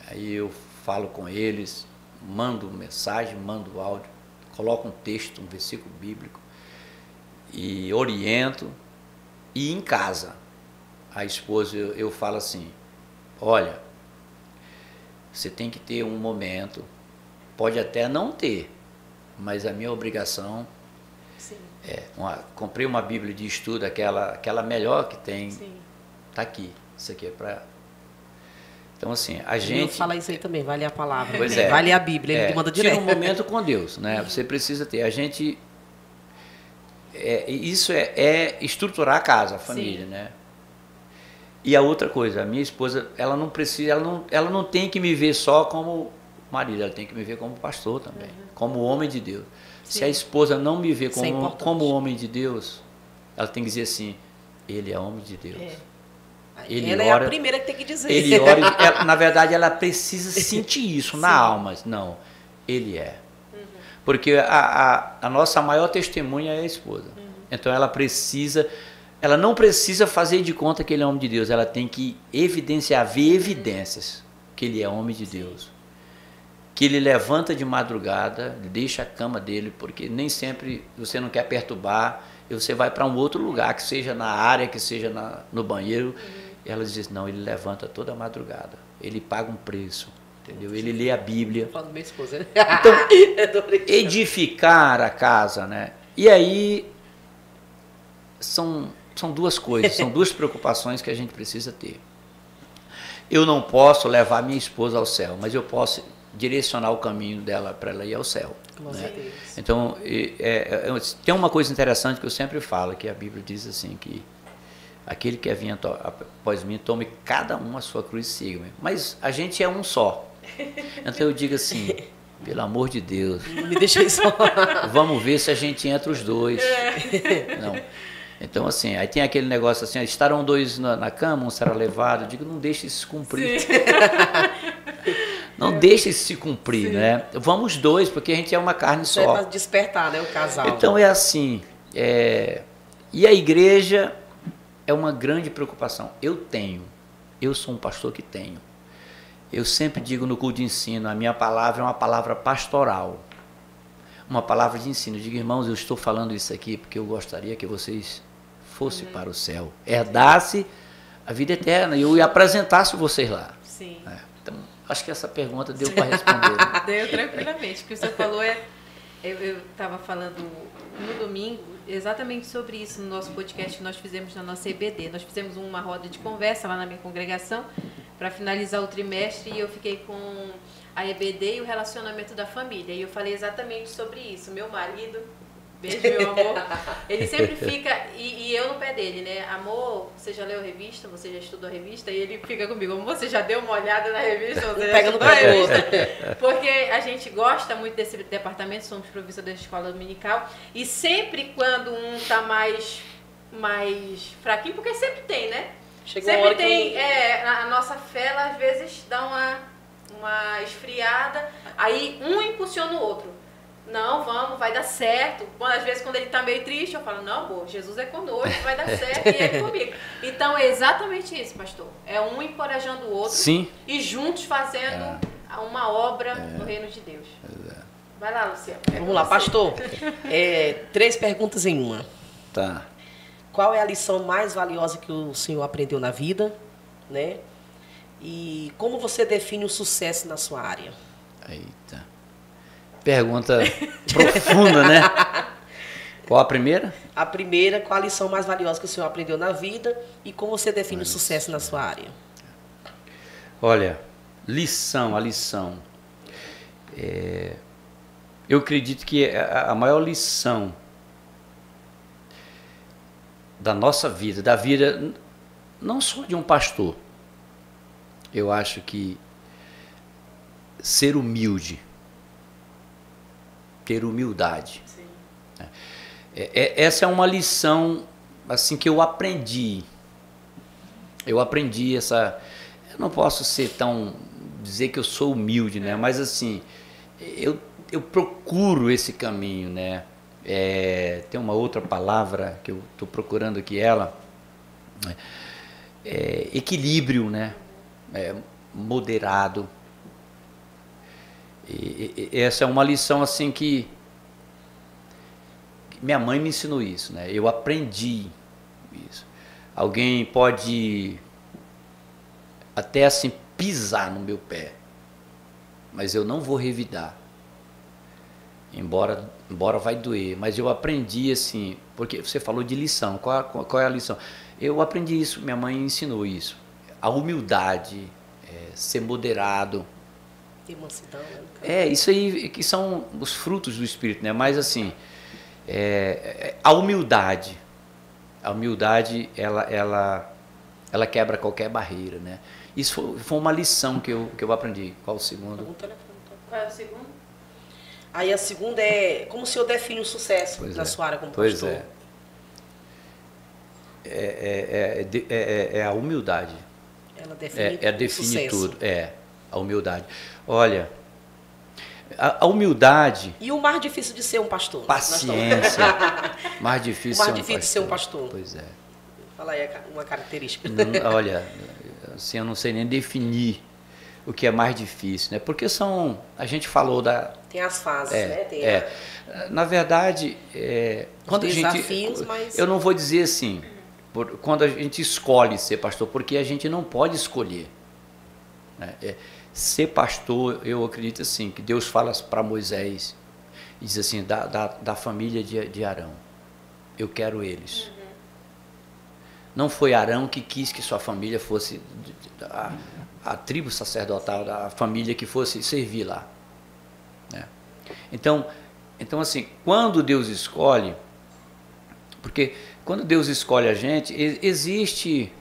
Aí eu falo com eles, mando mensagem, mando áudio, coloco um texto, um versículo bíblico e oriento. E em casa, a esposa, eu falo assim, olha, você tem que ter um momento, pode até não ter, mas a minha obrigação comprei uma Bíblia de estudo, aquela melhor que tem, está aqui, isso aqui é para... Então, assim, a gente... fala isso aí também, vai ler a palavra, pois vai ler a Bíblia, ele manda direto. Tira um momento com Deus, né? Você precisa ter, a gente... isso é estruturar a casa, a família, né? E a outra coisa, a minha esposa, ela não precisa, ela não tem que me ver só como marido, ela tem que me ver como pastor também, como homem de Deus. Sim. Se a esposa não me vê como homem de Deus, ela tem que dizer assim, ele é homem de Deus. Ela é a primeira que tem que dizer. Ele ora, na verdade, ela precisa sentir isso na alma. Não, ele é. Porque a nossa maior testemunha é a esposa. Então ela não precisa fazer de conta que ele é homem de Deus, ela tem que evidenciar, ver evidências que ele é homem de Deus. Que ele levanta de madrugada, deixa a cama dele, porque nem sempre você não quer perturbar, e você vai para um outro lugar, que seja na área, que seja no banheiro. E ela diz, não, ele levanta toda a madrugada, ele paga um preço, entendeu? Ele lê a Bíblia. Fala minha esposa, né? Então, edificar a casa, né? E aí, são duas coisas, são duas preocupações que a gente precisa ter. Eu não posso levar minha esposa ao céu, mas eu posso direcionar o caminho dela para ela ir ao céu. Né? Então, tem uma coisa interessante que eu sempre falo, que a Bíblia diz assim, que aquele que vir após mim, tome cada um a sua cruz e siga-me. Mas a gente é um só. Então eu digo assim, pelo amor de Deus, não me deixa só. Vamos ver se a gente entra os dois. Não. Então, assim, aí tem aquele negócio assim, estarão dois na cama, um será levado. Eu digo, não deixe isso se cumprir. Não deixe isso se cumprir, né? Vamos dois, porque a gente é uma carne só. É para despertar, né, o casal. Então é assim, e a igreja é uma grande preocupação. Eu sou um pastor que tenho. Eu sempre digo no culto de ensino, a minha palavra é uma palavra pastoral. Uma palavra de ensino. Eu digo, irmãos, eu estou falando isso aqui porque eu gostaria que vocês fossem para o céu, herdasse a vida eterna e eu apresentasse vocês lá. Sim. Então, acho que essa pergunta deu para responder. Né? Deu tranquilamente. O que o senhor falou eu estava falando no domingo exatamente sobre isso no nosso podcast que nós fizemos na nossa EBD. Nós fizemos uma roda de conversa lá na minha congregação para finalizar o trimestre e eu fiquei com a EBD e o relacionamento da família. E eu falei exatamente sobre isso. Meu marido, beijo, meu amor, ele sempre fica, e eu no pé dele, né? Amor, você já leu a revista? Você já estudou a revista? E ele fica comigo, amor, você já deu uma olhada na revista? Você já estudou a revista? Porque a gente gosta muito desse departamento, somos professores da escola dominical, e sempre quando um tá mais fraquinho, porque sempre tem, né? Sempre tem, a nossa fé, ela, às vezes dá uma esfriada, aí um impulsiona o outro. Não, vamos, vai dar certo. Às vezes quando ele tá meio triste, eu falo, não, amor, Jesus é conosco, vai dar certo, e ele comigo. Então é exatamente isso, pastor. É um encorajando o outro. Sim. E juntos fazendo uma obra no reino de Deus. Vai lá, Luciano. Vamos lá, pastor. 3 perguntas em uma. Tá. Qual é a lição mais valiosa que o senhor aprendeu na vida, né? E como você define o sucesso na sua área? Eita. Pergunta profunda, né? Qual a primeira? A primeira, qual a lição mais valiosa que o senhor aprendeu na vida e como você define o sucesso na sua área? Olha, a lição. Eu acredito que a maior lição da nossa vida, da vida não só de um pastor, eu acho que ser humilde, ter humildade. Sim. Essa é uma lição assim que eu aprendi. Eu não posso dizer que eu sou humilde, né? Mas assim, eu procuro esse caminho, né? Tem uma outra palavra que eu estou procurando aqui, equilíbrio, né? Moderado. E essa é uma lição assim que minha mãe me ensinou isso, né? Eu aprendi isso. Alguém pode até assim pisar no meu pé, mas eu não vou revidar. Embora vai doer, mas eu aprendi assim, porque você falou de lição, qual é a lição? Eu aprendi isso, minha mãe ensinou isso. A humildade, ser moderado. Ter mansidão, isso aí que são os frutos do Espírito, né? Mas assim, a humildade, ela quebra qualquer barreira, né? Isso foi uma lição que eu aprendi. Qual o segundo? Qual é o segundo? Aí a segunda é como o senhor define o sucesso na sua área como pastor? É a humildade. Ela define define tudo. A humildade. Olha, A humildade... E o mais difícil de ser um pastor? Paciência. Mais difícil, de ser um pastor. Pois é. Fala aí uma característica. Olha, assim, eu não sei nem definir o que é mais difícil, né? Porque a gente falou tem as fases, né? Na verdade, quando desafios, mas... eu não vou dizer assim, quando a gente escolhe ser pastor, porque a gente não pode escolher, né? Ser pastor, eu acredito assim, que Deus fala para Moisés, e diz assim, da família de Arão, eu quero eles. Não foi Arão que quis que sua família fosse a tribo sacerdotal, da família que fosse servir lá, né? Então assim, quando Deus escolhe, porque quando Deus escolhe a gente, existe,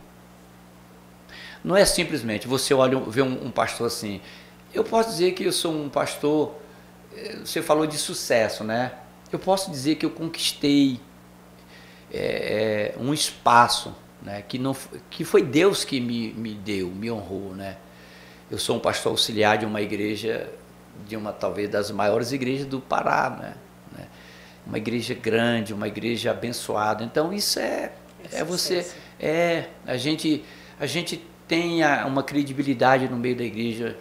não é simplesmente você vê um pastor assim. Eu posso dizer que eu sou um pastor, você falou de sucesso, né? Eu posso dizer que eu conquistei um espaço, né, que foi Deus que me deu, me honrou, né? Eu sou um pastor auxiliar de uma igreja, talvez das maiores igrejas do Pará, né? Uma igreja grande, uma igreja abençoada. Então isso a gente tem uma credibilidade no meio da igreja.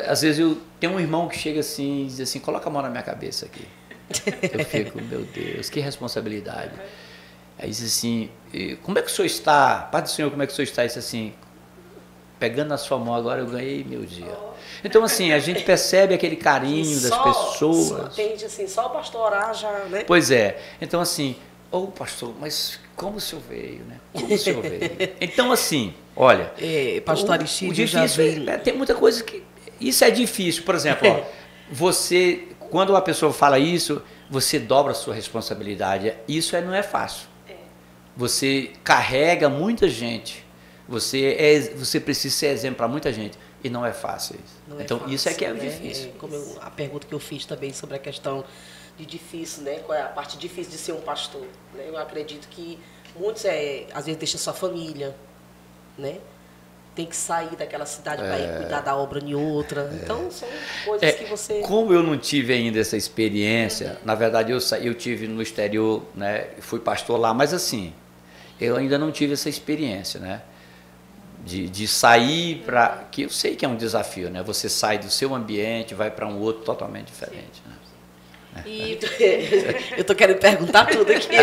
Às vezes eu tenho um irmão que chega assim e diz assim, coloca a mão na minha cabeça aqui. Eu fico, meu Deus, que responsabilidade. Aí diz assim, como é que o senhor está? Pai do Senhor, como é que o senhor está? Isso assim, pegando na sua mão agora, eu ganhei meu dia. Então assim, a gente percebe aquele carinho das pessoas. Entende assim, só o pastor orar já, né? Pois é. Então assim, pastor, mas como o senhor veio, né? Como o senhor veio? Então assim, olha, pastor Aristides, difícil tem muita coisa que isso é difícil. Por exemplo, você, quando uma pessoa fala isso, você dobra a sua responsabilidade. Isso não é fácil. Você carrega muita gente. Você precisa ser exemplo para muita gente. E não é fácil isso. Então, fácil, isso é que é difícil. Como a pergunta que eu fiz também sobre a questão de difícil, né? Qual é a parte difícil de ser um pastor? Né? Eu acredito que muitos, às vezes, deixam sua família, né? Tem que sair daquela cidade para ir cuidar da obra em outra. Então, são coisas que você... Como eu não tive ainda essa experiência, na verdade, eu tive no exterior, né? Fui pastor lá, mas assim, eu ainda não tive essa experiência, né? De sair para... Que eu sei que é um desafio, né? Você sai do seu ambiente, vai para um outro totalmente diferente, né? Eu tô querendo perguntar tudo aqui.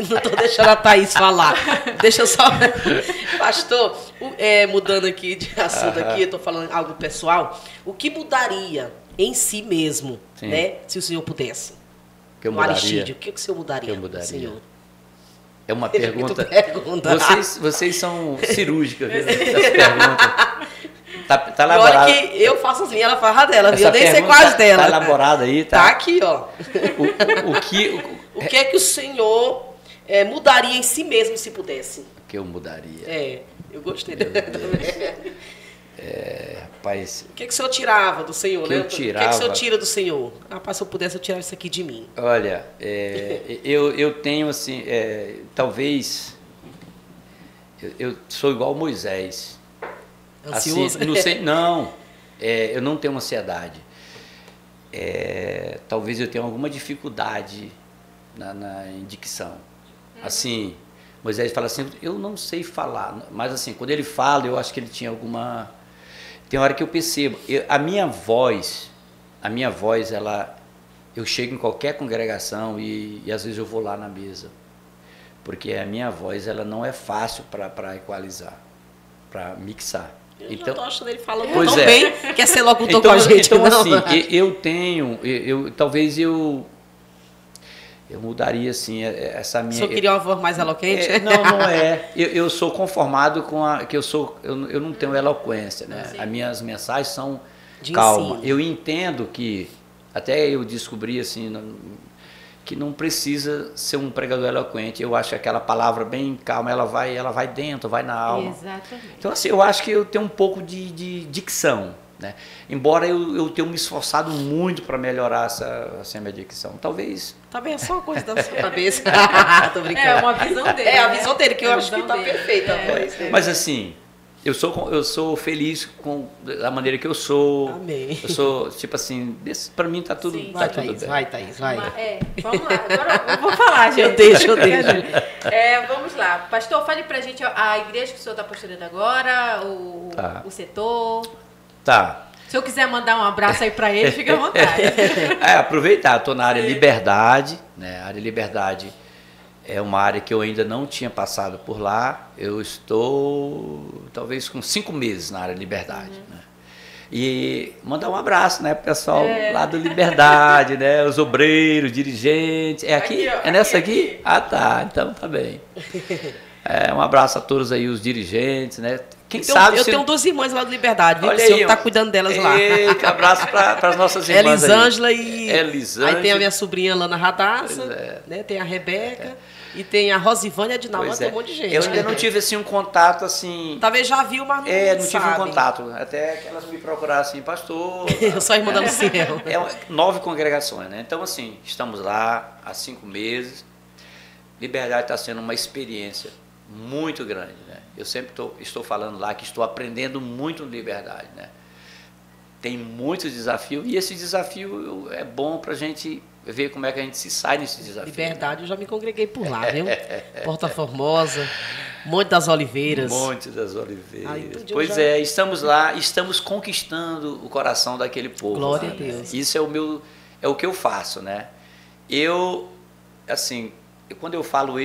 Não tô deixando a Thaís falar. Deixa eu só... Pastor, mudando aqui de assunto aqui, eu tô falando algo pessoal. O que mudaria em si mesmo, né? Se o senhor pudesse? Que eu mudaria? Aristídio, o que o senhor mudaria? Que eu mudaria? Senhor? É uma pergunta. Vocês são cirúrgicas, viu? Essa pergunta. Tá elaborada. Olha que eu faço assim, ela faz a dela, viu? Eu nem sei quase dela. Tá elaborada aí, tá? Tá aqui, ó. O que é que o senhor mudaria em si mesmo se pudesse? O que eu mudaria? Eu gostei dela também. Rapaz... O que é que o senhor tirava do senhor, né? Eu tirava... O que é que o senhor tira do senhor? Rapaz, se eu pudesse, eu tirava isso aqui de mim. Olha, eu tenho assim, talvez... Eu sou igual Moisés. Ansioso? Assim, eu não tenho ansiedade. Talvez eu tenha alguma dificuldade na dicção. Assim, Moisés fala assim, eu não sei falar, mas assim, quando ele fala, eu acho que ele tinha alguma... Tem hora que eu percebo, a minha voz, eu chego em qualquer congregação e às vezes eu vou lá na mesa, porque a minha voz, ela não é fácil para equalizar, para mixar. Eu já tô achando ele falando tão bem, quer ser locutor com a gente. Então assim, talvez eu mudaria assim essa minha... O senhor queria uma voz mais eloquente? Não é. Eu sou conformado com eu não tenho eloquência, né? Sim. As minhas mensagens são de calma. Ensino. Eu entendo que até eu descobri assim que não precisa ser um pregador eloquente. Eu acho que aquela palavra bem calma, ela vai dentro, vai na alma. Exatamente. Então assim, eu acho que eu tenho um pouco de dicção, né? Embora eu tenha me esforçado muito para melhorar essa minha dicção. Talvez é só uma coisa da sua cabeça. Tô brincando. É uma visão dele. A visão dele, que eu acho que tá perfeita a voz. Mas assim, Eu sou feliz da maneira que eu sou. Amém. Eu sou, tipo assim, para mim tá tudo, Sim. tá Vai, tudo Thaís, bem. vai, Thaís, vai. Vamos lá, agora eu vou falar, gente. Eu deixo. Vamos lá. Pastor, fale pra gente a igreja que o senhor está pastoreando agora, o setor. Tá. Se eu quiser mandar um abraço aí pra ele, fica à vontade. Aproveitar, estou na área Liberdade, né? A área Liberdade é uma área que eu ainda não tinha passado por lá. Eu estou, talvez, com 5 meses na área Liberdade, né? E mandar um abraço, né, pro pessoal lá do Liberdade, né? Os obreiros, dirigentes. É aqui? Aqui, ó, é nessa aqui. aqui? Ah, tá. Então tá bem. Um abraço a todos aí, os dirigentes, né? Quem sabe Eu tenho 2 irmãs lá do Liberdade, viu? Olha O senhor aí, está ó. cuidando delas lá. Eita, abraço para as nossas irmãs Elisângela aí. e... Elisângela. Aí tem a minha sobrinha Lana Radassa, Pois é. né? Tem a Rebeca e tem a Rosivânia e a Dinalma, Pois tem é. um monte de gente. Eu ainda não tive assim um contato assim. Talvez já viu, mas não Não tive um sabe. contato. Até que elas me procuraram assim, pastor. Eu sou a irmã da Luciel. 9 congregações, né? Então, assim, estamos lá há 5 meses. Liberdade está sendo uma experiência muito grande, né? Eu sempre estou falando lá que estou aprendendo muito no Liberdade, né? Tem muitos desafios e esse desafio é bom para a gente ver como é que a gente se sai nesse desafio. Liberdade, eu já me congreguei por lá, viu? Porta Formosa, Monte das Oliveiras. Monte das Oliveiras. Aí, Pois já... estamos lá, estamos conquistando o coração daquele povo. Glória lá, a Deus. Né? Isso é o que eu faço, né? Eu, assim, quando eu falo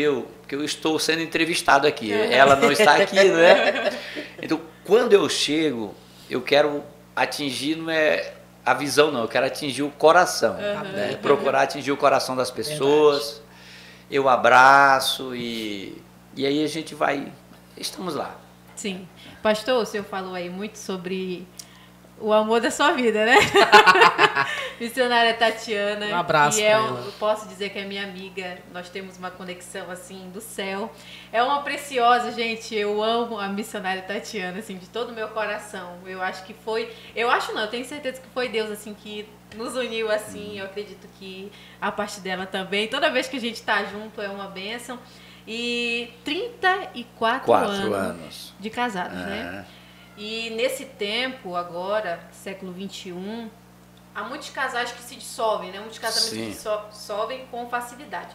porque eu estou sendo entrevistado aqui, ela não está aqui, né? Então, quando eu chego, eu quero atingir, não é a visão não, eu quero atingir o coração, né? Procurar atingir o coração das pessoas. Verdade. Eu abraço e aí a gente vai, estamos lá. Sim. Pastor, o senhor falou aí muito sobre o amor da sua vida, né? Missionária Tatiana. Um abraço que pra ela. Eu posso dizer que é minha amiga. Nós temos uma conexão, assim, do céu. É uma preciosa, gente. Eu amo a missionária Tatiana, assim, de todo o meu coração. Eu acho que foi... Eu acho não, eu tenho certeza que foi Deus, assim, que nos uniu, assim. Eu acredito que a parte dela também. Toda vez que a gente tá junto é uma bênção. E 34 anos de casados, né? E nesse tempo, agora, século XXI, há muitos casais que se dissolvem, né? Muitos casamentos que se dissolvem com facilidade.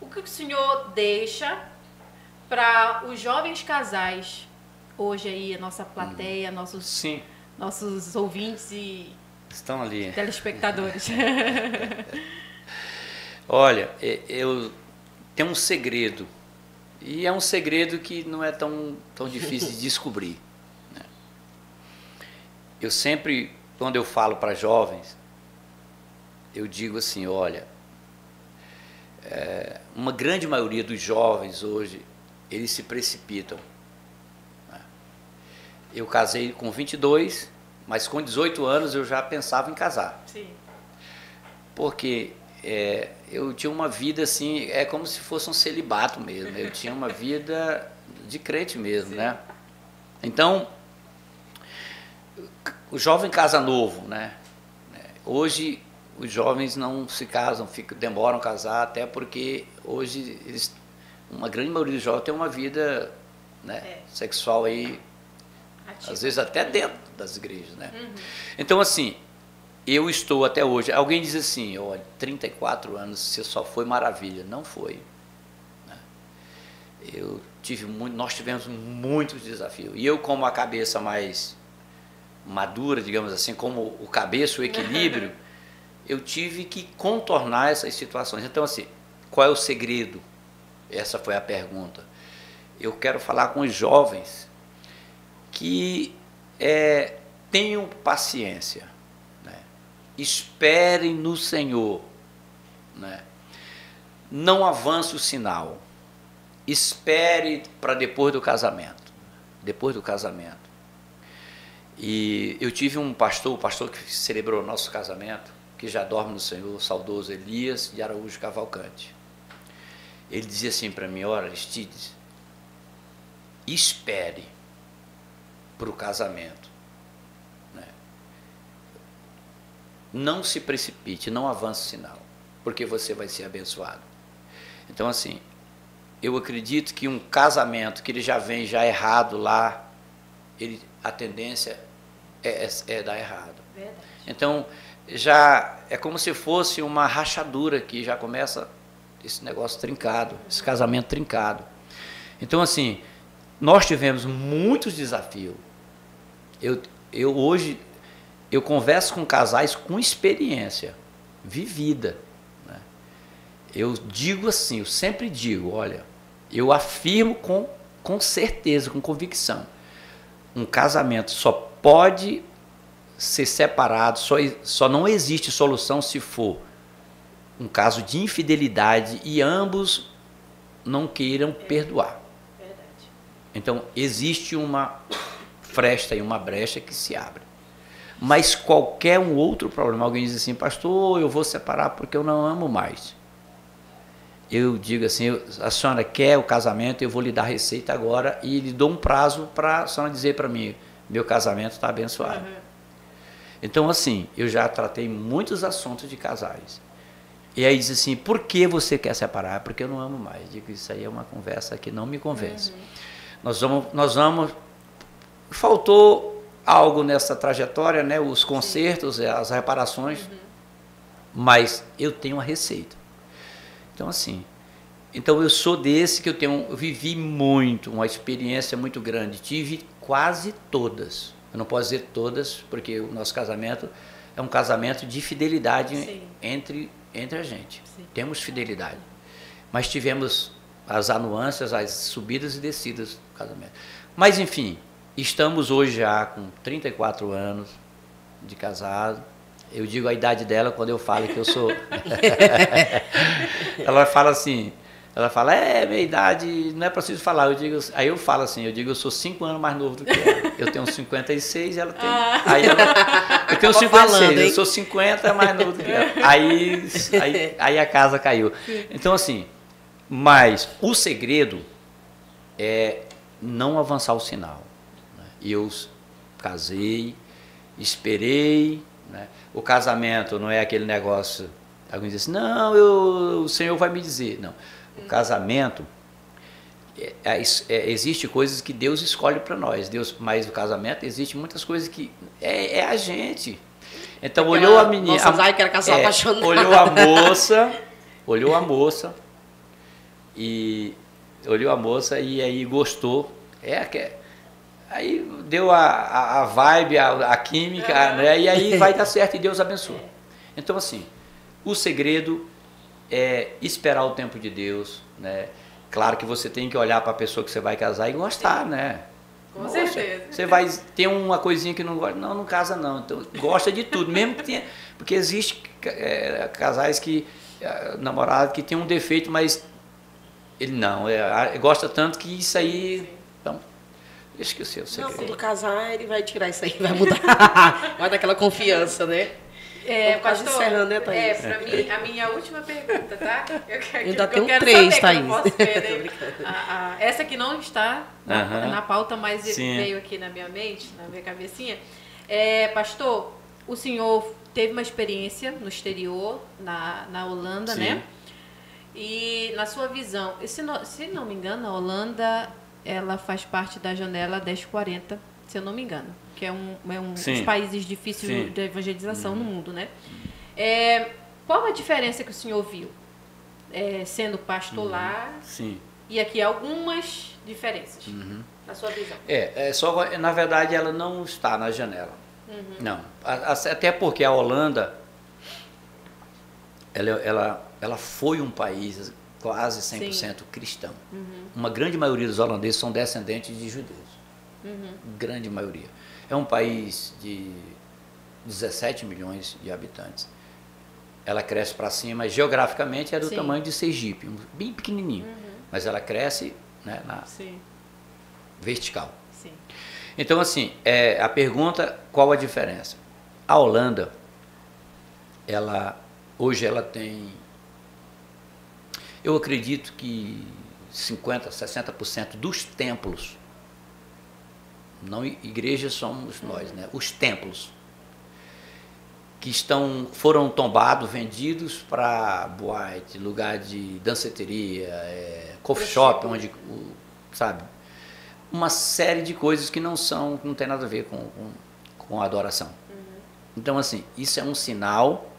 O que o senhor deixa para os jovens casais, hoje aí, a nossa plateia, nossos ouvintes e estão ali. Telespectadores? Olha, eu tenho um segredo, e é um segredo que não é tão difícil de descobrir. Eu sempre, quando eu falo para jovens, eu digo assim, olha, uma grande maioria dos jovens hoje, eles se precipitam. Eu casei com 22, mas com 18 anos eu já pensava em casar. Sim. Porque eu tinha uma vida assim, é como se fosse um celibato mesmo, eu tinha uma vida de crente mesmo, né? Então, o jovem casa novo, né? Hoje os jovens não se casam, demoram a casar, até porque hoje uma grande maioria dos jovens tem uma vida, né, sexual aí, ativa. Às vezes até dentro das igrejas, né? Então, assim, eu estou até hoje, alguém diz assim, olha, 34 anos, você só foi maravilha. Não foi. Né? Nós tivemos muitos desafios. E eu, como a cabeça mais madura, digamos assim, como o cabeça, o equilíbrio, eu tive que contornar essas situações. Então, assim, qual é o segredo? Essa foi a pergunta. Eu quero falar com os jovens que tenham paciência, né? Esperem no Senhor, né? Não avance o sinal, espere para depois do casamento. Depois do casamento. E eu tive um pastor, o pastor que celebrou o nosso casamento, que já dorme no Senhor, o saudoso Elias de Araújo Cavalcante. Ele dizia assim para mim, olha, Aristides, espere para o casamento. Né? Não se precipite, não avance o sinal, porque você vai ser abençoado. Então, assim, eu acredito que um casamento que ele já vem já errado lá, a tendência é dar errado. Verdade. Então, já é como se fosse uma rachadura que já começa esse negócio trincado, esse casamento trincado. Então, assim, nós tivemos muitos desafios. Hoje, eu converso com casais com experiência vivida, né? Eu digo assim, eu sempre digo, olha, eu afirmo com certeza, com convicção, um casamento só pode ser separado, só não existe solução se for um caso de infidelidade e ambos não queiram perdoar. Verdade. Então, existe uma fresta e uma brecha que se abre. Mas qualquer um outro problema, alguém diz assim, pastor, eu vou separar porque eu não amo mais. Eu digo assim, a senhora quer o casamento, eu vou lhe dar receita agora e lhe dou um prazo para a senhora dizer para mim, meu casamento está abençoado. Então, assim, eu já tratei muitos assuntos de casais. E aí diz assim, por que você quer separar? Porque eu não amo mais. Eu digo, isso aí é uma conversa que não me convence. Nós vamos... Faltou algo nessa trajetória, né? Os consertos, as reparações, mas eu tenho a receita. Então, assim, eu sou desse que eu vivi muito, uma experiência muito grande, tive quase todas. Eu não posso dizer todas, porque o nosso casamento é um casamento de fidelidade entre a gente. Sim. Temos fidelidade. Mas tivemos as anuâncias, as subidas e descidas do casamento. Mas, enfim, estamos hoje já com 34 anos de casado. Eu digo a idade dela quando eu falo que eu sou... Ela fala assim... minha idade, não é preciso falar. Aí eu falo assim, eu sou 5 anos mais novo do que ela. Eu tenho 56 e ela tem... eu tenho 56, eu sou 50 mais novo do que ela. Aí a casa caiu. Então, assim, mas o segredo é não avançar o sinal. Né? Eu casei, esperei, né? O casamento não é aquele negócio... Alguém diz assim, não, o Senhor vai me dizer. Não. O casamento, existe coisas que Deus escolhe para nós, mas o casamento existe muitas coisas que é a gente. Então olhou a menina, que era casal apaixonado. olhou a moça e aí gostou. Aí deu a vibe, a química, né? E aí vai dar certo e Deus abençoa. Então assim, o segredo é esperar o tempo de Deus, né? Claro que você tem que olhar para a pessoa que você vai casar e gostar, né? Com certeza. Você vai ter uma coisinha que não gosta, não casa não. Então, gosta de tudo, mesmo que tenha, porque existe casais namorados que tem um defeito, mas ele não, gosta tanto que isso aí, então, esqueci o segredo. Quando casar, ele vai tirar isso aí, vai mudar, vai dar aquela confiança, né? Pastor, encerrando, né, Thaís? Para mim, a minha última pergunta, tá? Ainda tem 3, Thaís. Essa que não está na pauta, mas Sim. veio aqui na minha mente, na minha cabecinha. Pastor, o senhor teve uma experiência no exterior, na Holanda, Sim. né? E na sua visão, se não me engano, a Holanda, ela faz parte da janela 1040, se eu não me engano, que é um dos países difíceis de evangelização no mundo, né? Qual a diferença que o senhor viu, sendo pastor lá? Sim. E aqui algumas diferenças, na sua visão. Só, na verdade, ela não está na janela. Não. Até porque a Holanda, ela foi um país quase 100% cristão. Uma grande maioria dos holandeses são descendentes de judeus. Grande maioria. É um país de 17 milhões de habitantes. Ela cresce para cima, geograficamente é do tamanho de Sergipe, bem pequenininho. Mas ela cresce, né, vertical. Sim. Então, assim, a pergunta, qual a diferença? A Holanda, hoje ela tem, eu acredito que 50%, 60% dos templos, não igrejas somos nós, né? Os templos que foram tombados, vendidos para boate, lugar de danceteria, coffee shop, onde, sabe? uma série de coisas que não tem nada a ver com a adoração. Então, assim, isso é um sinal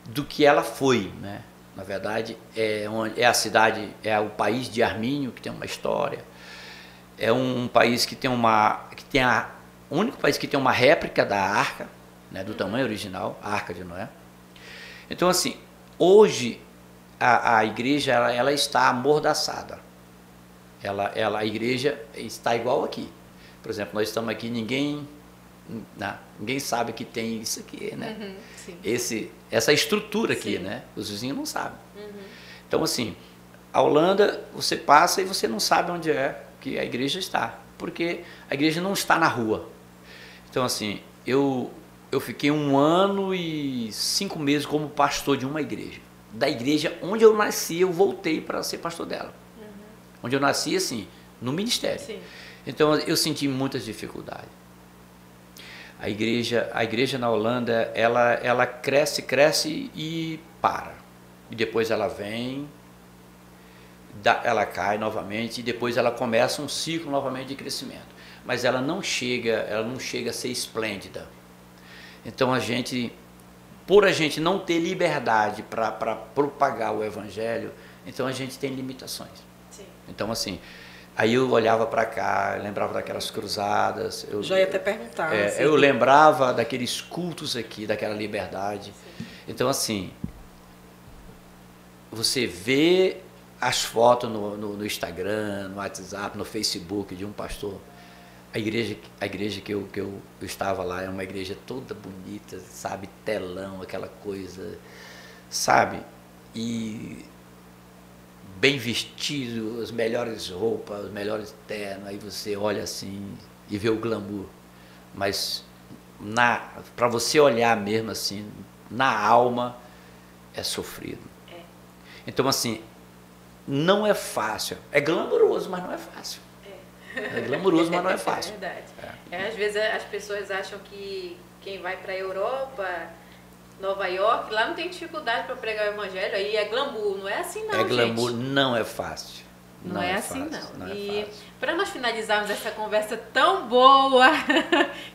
do que ela foi, né? Na verdade, é a cidade, é o país de Armínio, que tem uma história. É um país que tem o único país que tem uma réplica da arca, né, do tamanho original, a Arca de Noé. Então, assim, hoje a igreja ela está amordaçada. A igreja está igual aqui. Por exemplo, nós estamos aqui, ninguém sabe que tem isso aqui, né? Essa estrutura aqui, né? Os vizinhos não sabem. Então, assim, a Holanda, você passa e você não sabe onde é que a igreja está, porque a igreja não está na rua. Então, assim, eu fiquei 1 ano e 5 meses como pastor de uma igreja. Da igreja onde eu nasci, eu voltei para ser pastor dela. Onde eu nasci, assim, no ministério. Sim. Então, eu senti muitas dificuldades. A igreja na Holanda, ela cresce e para. E depois ela vem, ela cai novamente, e depois ela começa um ciclo novamente de crescimento. Mas ela não chega a ser esplêndida. Então, por a gente não ter liberdade para propagar o evangelho, então a gente tem limitações. Sim. Então, assim, aí eu olhava para cá, lembrava daquelas cruzadas. Eu já ia até perguntar. Eu lembrava daqueles cultos aqui, daquela liberdade. Sim. Então, assim, você vê as fotos no Instagram, no WhatsApp, no Facebook de um pastor. A igreja que eu estava lá é uma igreja toda bonita, sabe? Telão, aquela coisa, sabe? E bem vestido, as melhores roupas, os melhores ternos. Aí você olha assim e vê o glamour. Mas para você olhar mesmo assim, na alma, é sofrido. Então, assim, não é fácil. É glamouroso, mas não é fácil. É glamouroso, mas não é fácil. É verdade. Às vezes as pessoas acham que quem vai para a Europa, Nova York, lá não tem dificuldade para pregar o evangelho, aí é glamour. Não é assim não, gente. É glamour, não é fácil. Não é assim não. E para nós finalizarmos essa conversa tão boa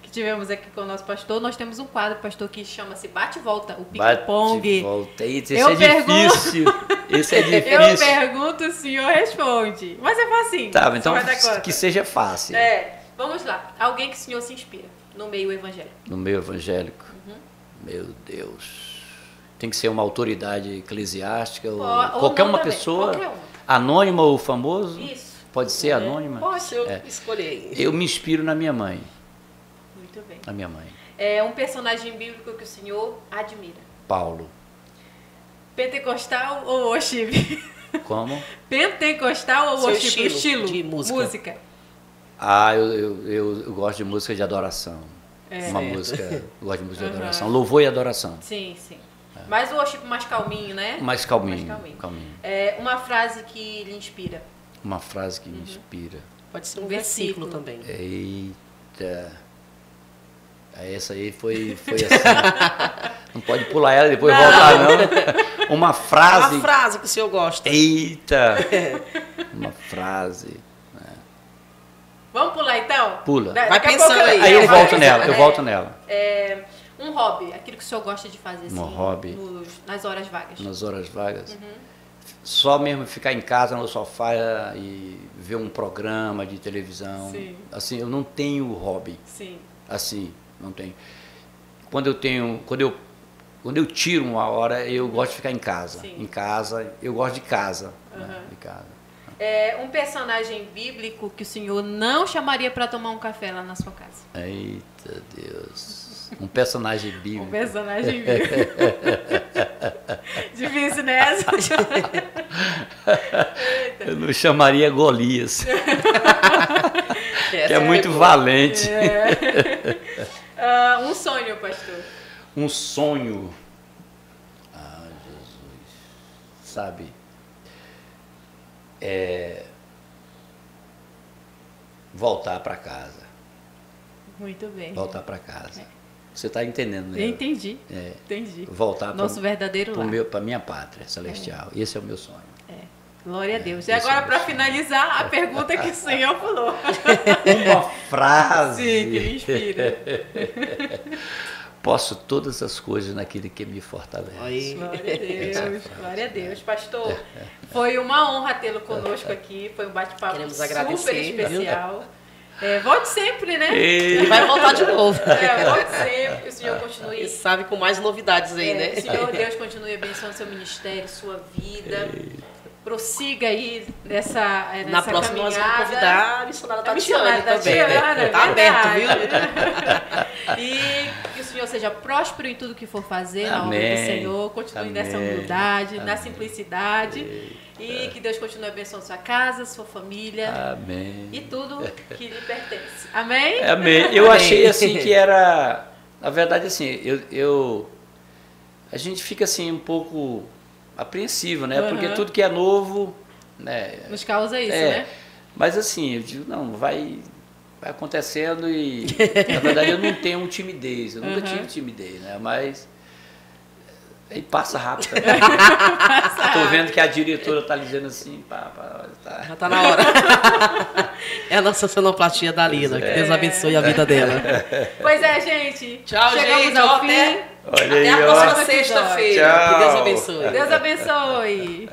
que tivemos aqui com o nosso pastor, nós temos um quadro, pastor, que chama-se Bate e Volta, o ping-pong. Bate e volta. Isso é difícil. Isso é difícil. Eu pergunto, o senhor responde. Mas é facinho. Tá, então que seja fácil. Vamos lá. Alguém que o senhor se inspira no meio evangélico. No meio evangélico? Meu Deus. Tem que ser uma autoridade eclesiástica ou qualquer uma pessoa. Qualquer uma. Anônima ou famoso? Isso. Pode ser anônima? Pode escolher. Eu me inspiro na minha mãe. Muito bem. Na minha mãe. É um personagem bíblico que o senhor admira. Paulo. Pentecostal ou worship? Como? Pentecostal ou worship? Estilo de música. Eu gosto de música de adoração. Uma música, eu gosto de música de adoração. Louvor e adoração. Sim. Mas o worship mais calminho, né? Mais calminho. Uma frase que lhe inspira. Uma frase que me inspira. Pode ser um versículo também. Eita. Essa aí foi assim. Não pode pular ela e depois voltar, não. Uma frase. Uma frase que o senhor gosta. Eita. Uma frase. Vamos pular então? Pula. Vai pensando aí. Aí eu volto nela. Um hobby, aquilo que o senhor gosta de fazer assim, hobby. Nas horas vagas. Nas horas vagas? Só mesmo ficar em casa no sofá e ver um programa de televisão. Sim. Assim, eu não tenho hobby. Sim. Assim, não tenho. Quando eu tiro uma hora, eu gosto de ficar em casa. Sim. Em casa, eu gosto de casa. Né? De casa. Um personagem bíblico que o senhor não chamaria para tomar um café lá na sua casa? Eita Deus. Um personagem bíblico. Um personagem bíblico. Difícil, né? Eu não chamaria Golias. Que é muito valente. Um sonho, pastor. Um sonho. Jesus. Sabe? Voltar para casa. Muito bem. Voltar para casa. Você está entendendo, né? Eu entendi. Entendi. Voltar nosso verdadeiro lar. Para minha pátria celestial. Esse é o meu sonho. Glória a Deus. E agora, para finalizar, a pergunta que o Senhor falou. Uma frase. Sim, que me inspira. Posso todas as coisas naquele que me fortalece. Aí. Glória a Deus, glória a Deus. Pastor, foi uma honra tê-lo conosco aqui. Foi um bate-papo Queremos super agradecer, especial. Volte sempre, né? Ele vai voltar de novo. Volte sempre, que o Senhor continue. E sabe com mais novidades aí, né? O Senhor Deus continue abençoando seu ministério, sua vida. Prossiga aí nessa Na próxima caminhada. nós vamos convidar a missionária A missionária Tatiana também, Tatiana, né? Tá aberto, viu? E que o Senhor seja próspero em tudo que for fazer, na obra do Amém. Senhor. Continue Amém. nessa humildade, na Amém. simplicidade. E que Deus continue abençoando sua casa, sua família. Amém. E tudo que lhe pertence. Amém? Amém. Eu achei assim que era, na verdade assim, a gente fica assim um pouco apreensivo, né? Porque tudo que é novo, né? Nos causa isso, né? Mas assim, eu digo, não, vai acontecendo e na verdade eu não tenho timidez, eu nunca tive timidez, né? Mas aí passa rápido. Estou vendo que a diretora está dizendo assim, Já tá na hora. É a nossa sonoplastia da Lila. Que Deus abençoe a vida dela. Pois é, gente. Tchau, Chegamos gente. ao Ó, fim. olha Até aí, a ó. próxima sexta-feira. Tchau. Que Deus abençoe. Deus abençoe.